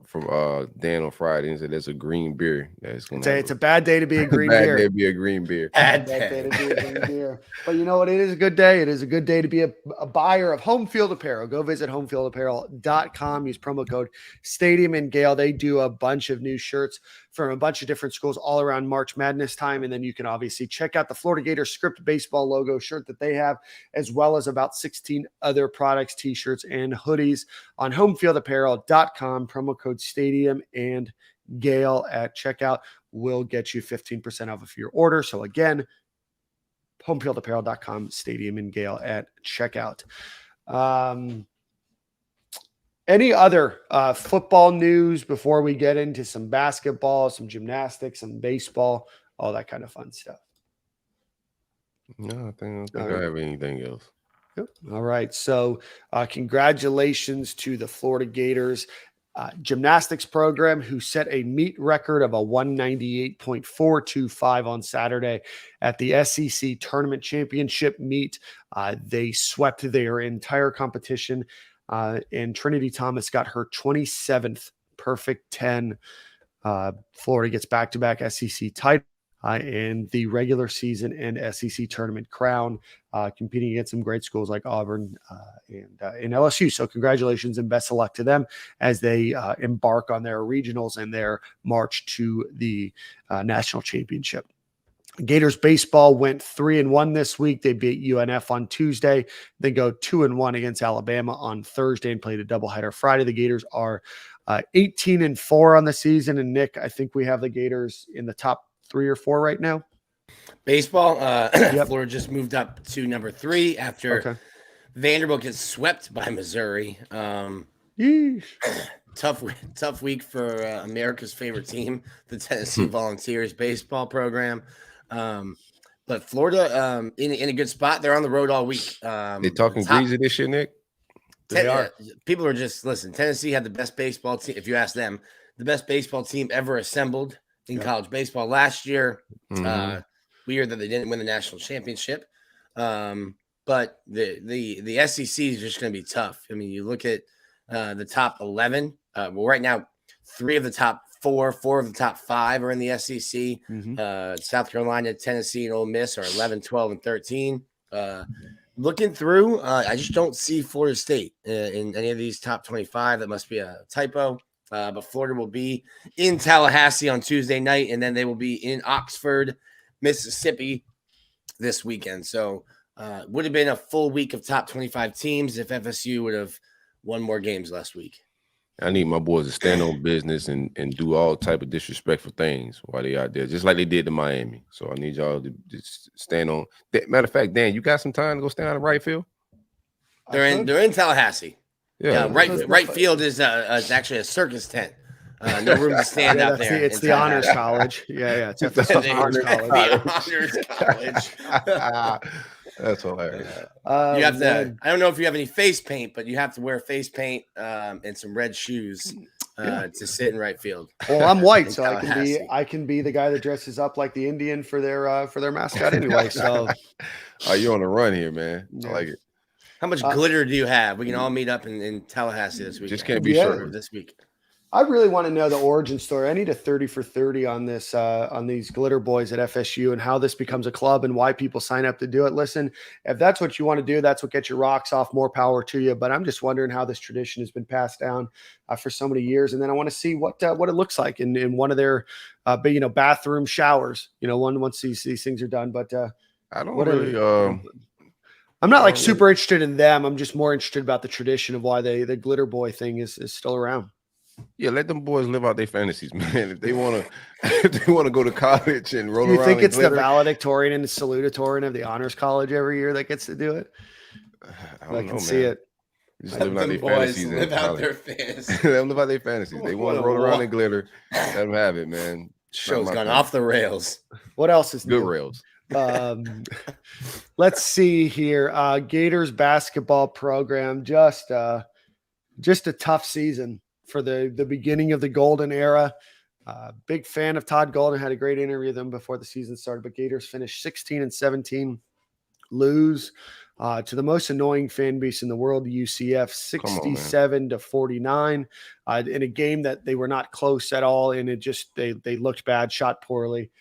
Friday and said there's a green beer. It's a bad day to be a green beer. Bad day to be a green beer. Bad day to be a green beer. But you know what? It is a good day. It is a good day to be a buyer of home field apparel. Go visit homefieldapparel.com. Use promo code Stadium and Gale. They do a bunch of new shirts from a bunch of different schools all around March Madness time. And then you can obviously check out the Florida Gators script baseball logo shirt that they have, as well as about 16 other products, t-shirts, and hoodies on homefieldapparel.com. Promo code Stadium and Gale at checkout will get you 15% off of your order. So again, homefieldapparel.com, Stadium and Gale at checkout. Any other football news before we get into some basketball, some gymnastics, some baseball, all that kind of fun stuff? No, I don't think I have anything else. Yep. All right. So congratulations to the Florida Gators gymnastics program, who set a meet record of a 198.425 on Saturday at the SEC tournament championship meet. They swept their entire competition. And Trinity Thomas got her 27th perfect 10. Florida gets back-to-back SEC title in the regular season and SEC tournament crown, competing against some great schools like Auburn and LSU. So congratulations and best of luck to them as they embark on their regionals and their march to the national championship. Gators baseball went 3-1 this week. They beat UNF on Tuesday. They go 2-1 against Alabama on Thursday and played a doubleheader Friday. The Gators are 18-4 on the season. And Nick, I think we have the Gators in the top 3 or 4 right now. Baseball, Florida just moved up to number 3 after Vanderbilt gets swept by Missouri. Tough week for America's favorite team, the Tennessee Volunteers baseball program. But Florida in a good spot. They're on the road all week. They're talking greasy this year, Nick. They are. People are just listen. Tennessee had the best baseball team. If you ask them, the best baseball team ever assembled in college baseball last year. Weird that they didn't win the national championship. But the SEC is just going to be tough. I mean, you look at the top 11. Right now, 3 of the top 4 of the top 5 are in the SEC. South Carolina, Tennessee, and Ole Miss are 11, 12, and 13. Looking through, I just don't see Florida State in any of these top 25. That must be a typo. But Florida will be in Tallahassee on Tuesday night, and then they will be in Oxford, Mississippi this weekend. So would have been a full week of top 25 teams if FSU would have won more games last week. I need my boys to stand on business and do all type of disrespectful things while they out there, just like they did to Miami. So I need y'all to just stand on. Matter of fact, Dan, you got some time to go stand out in right field? They're in Tallahassee. Yeah, right field is actually a circus tent. No room to stand out there. It's the honors college. Yeah. It's FSU's honors college. The honors college. That's hilarious. You have to. I don't know if you have any face paint, but you have to wear face paint and some red shoes to sit in right field. Well, I'm white, so I can be the guy that dresses up like the Indian for their mascot anyway. So, you're on the run here, man. I like it. How much glitter do you have? We can all meet up in Tallahassee this week. Just can't be sure this week. I really want to know the origin story. I need a 30 for 30 on this, on these glitter boys at FSU and how this becomes a club and why people sign up to do it. Listen, if that's what you want to do, that's what gets your rocks off. More power to you. But I'm just wondering how this tradition has been passed down for so many years. And then I want to see what it looks like in one of their, bathroom showers. Once these things are done. But I don't really. I'm not like super interested in them. I'm just more interested about the tradition of why the glitter boy thing is still around. Yeah, let them boys live out their fantasies, man. If they want to go to college and roll around. You think it's glitter, the valedictorian and the salutatorian of the honors college every year that gets to do it? I can see it. Just live out their fantasies. Live out their fantasies. Let them live out their fantasies. They want to roll around in glitter. Let them have it, man. Show's gone off the rails. What else is good new? Rails? Let's see here. Gators basketball program, just a tough season for the beginning of the golden era. Big fan of Todd Golden. Had a great interview with him before the season started, but Gators finished 16-17, lose to the most annoying fan base in the world, UCF, 67-49, in a game that they were not close at all. And it just, they looked bad, shot poorly,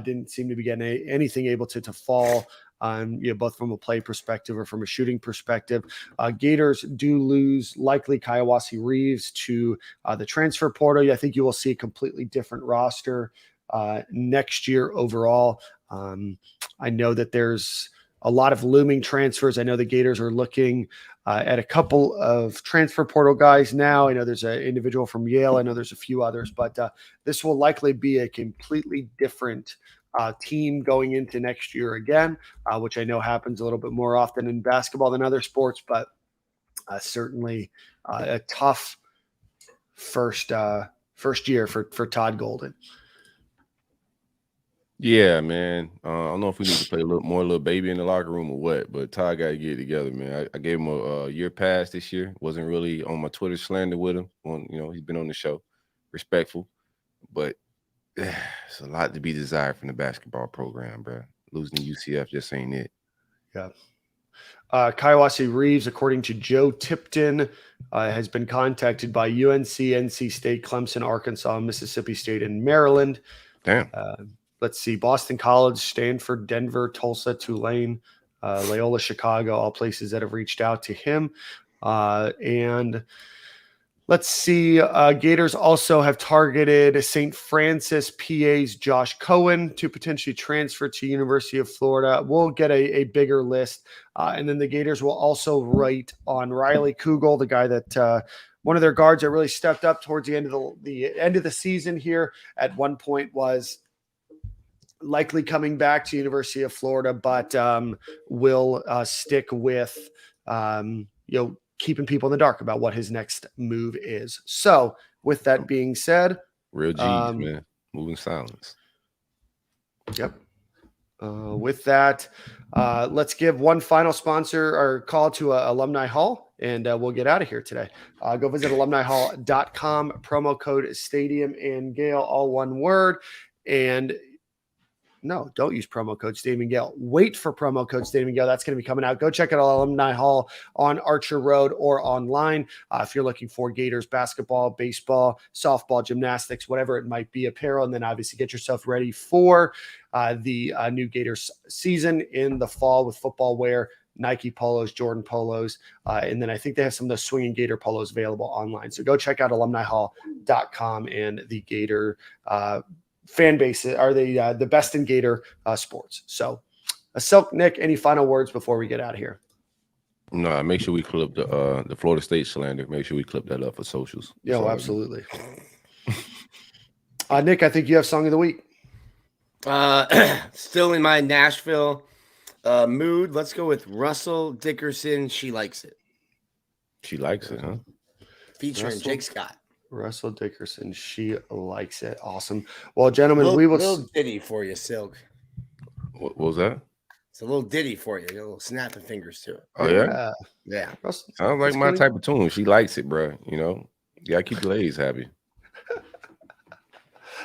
didn't seem to be getting anything able to fall. Both from a play perspective or from a shooting perspective. Gators do lose likely Kaiwasi Reeves to the transfer portal. I think you will see a completely different roster next year overall. I know that there's a lot of looming transfers. I know the Gators are looking at a couple of transfer portal guys now. I know there's an individual from Yale. I know there's a few others, but this will likely be a completely different team going into next year again, which I know happens a little bit more often in basketball than other sports, but certainly a tough first year for Todd Golden. Yeah, man. I don't know if we need to play a little baby in the locker room or what, but Todd got to get it together, man. I gave him a year pass this year. Wasn't really on my Twitter slander with him. He's been on the show, respectful, but it's a lot to be desired from the basketball program, bro. Losing to UCF just ain't it. Yeah. Kaiwasi Reeves, according to Joe Tipton, has been contacted by UNC, NC State, Clemson, Arkansas, Mississippi State, and Maryland. Damn. Let's see. Boston College, Stanford, Denver, Tulsa, Tulane, Loyola, Chicago, all places that have reached out to him. And let's see. Gators also have targeted St. Francis PA's Josh Cohen to potentially transfer to University of Florida. We'll get a bigger list. And then the Gators will also write on Riley Kugel, the guy that one of their guards that really stepped up towards the end of the season here at one point was likely coming back to University of Florida, but will stick with, keeping people in the dark about what his next move is. So with that being said, real G's, man, moving silence. Yep. With that, let's give one final sponsor or call to Alumni Hall, and we'll get out of here today. Go visit alumnihall.com, promo code Stadium and Gale, all one word. And no, don't use promo code Stadium and Gale. Wait for promo code Stadium and Gale. That's going to be coming out. Go check out Alumni Hall on Archer Road or online. If you're looking for Gators basketball, baseball, softball, gymnastics, whatever it might be, apparel, and then obviously get yourself ready for the new Gators season in the fall with football wear, Nike polos, Jordan polos, and then I think they have some of those swinging Gator polos available online. So go check out alumnihall.com and the Gator fan base are the best in Gator sports. So, Silk, Nick, any final words before we get out of here? No, make sure we clip the Florida State slander. Make sure we clip that up for socials. Yeah, well, absolutely. Nick, I think you have song of the week. Still in my Nashville mood. Let's go with Russell Dickerson. She Likes It. She likes it, huh? Featuring Russell- Jake Scott. Russell Dickerson. She likes it. Awesome. Well, gentlemen, we will. Little ditty for you, Silk. What was that? It's a little ditty for you. A little snapping fingers to it. Oh yeah, Yeah. Russell, sounds like it's my gonna- type of tune. She likes it, bro. You know, you gotta keep the ladies happy.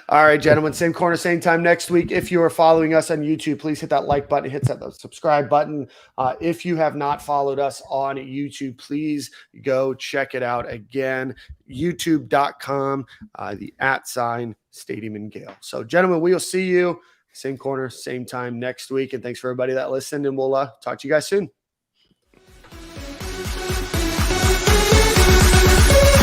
All right, gentlemen, same corner, same time next week. If you are following us on YouTube, please hit that like button, hit that subscribe button. If you have not followed us on YouTube, please go check it out again. YouTube.com, the @ Stadium and Gale. So, gentlemen, we will see you same corner, same time next week. And thanks for everybody that listened, and we'll talk to you guys soon.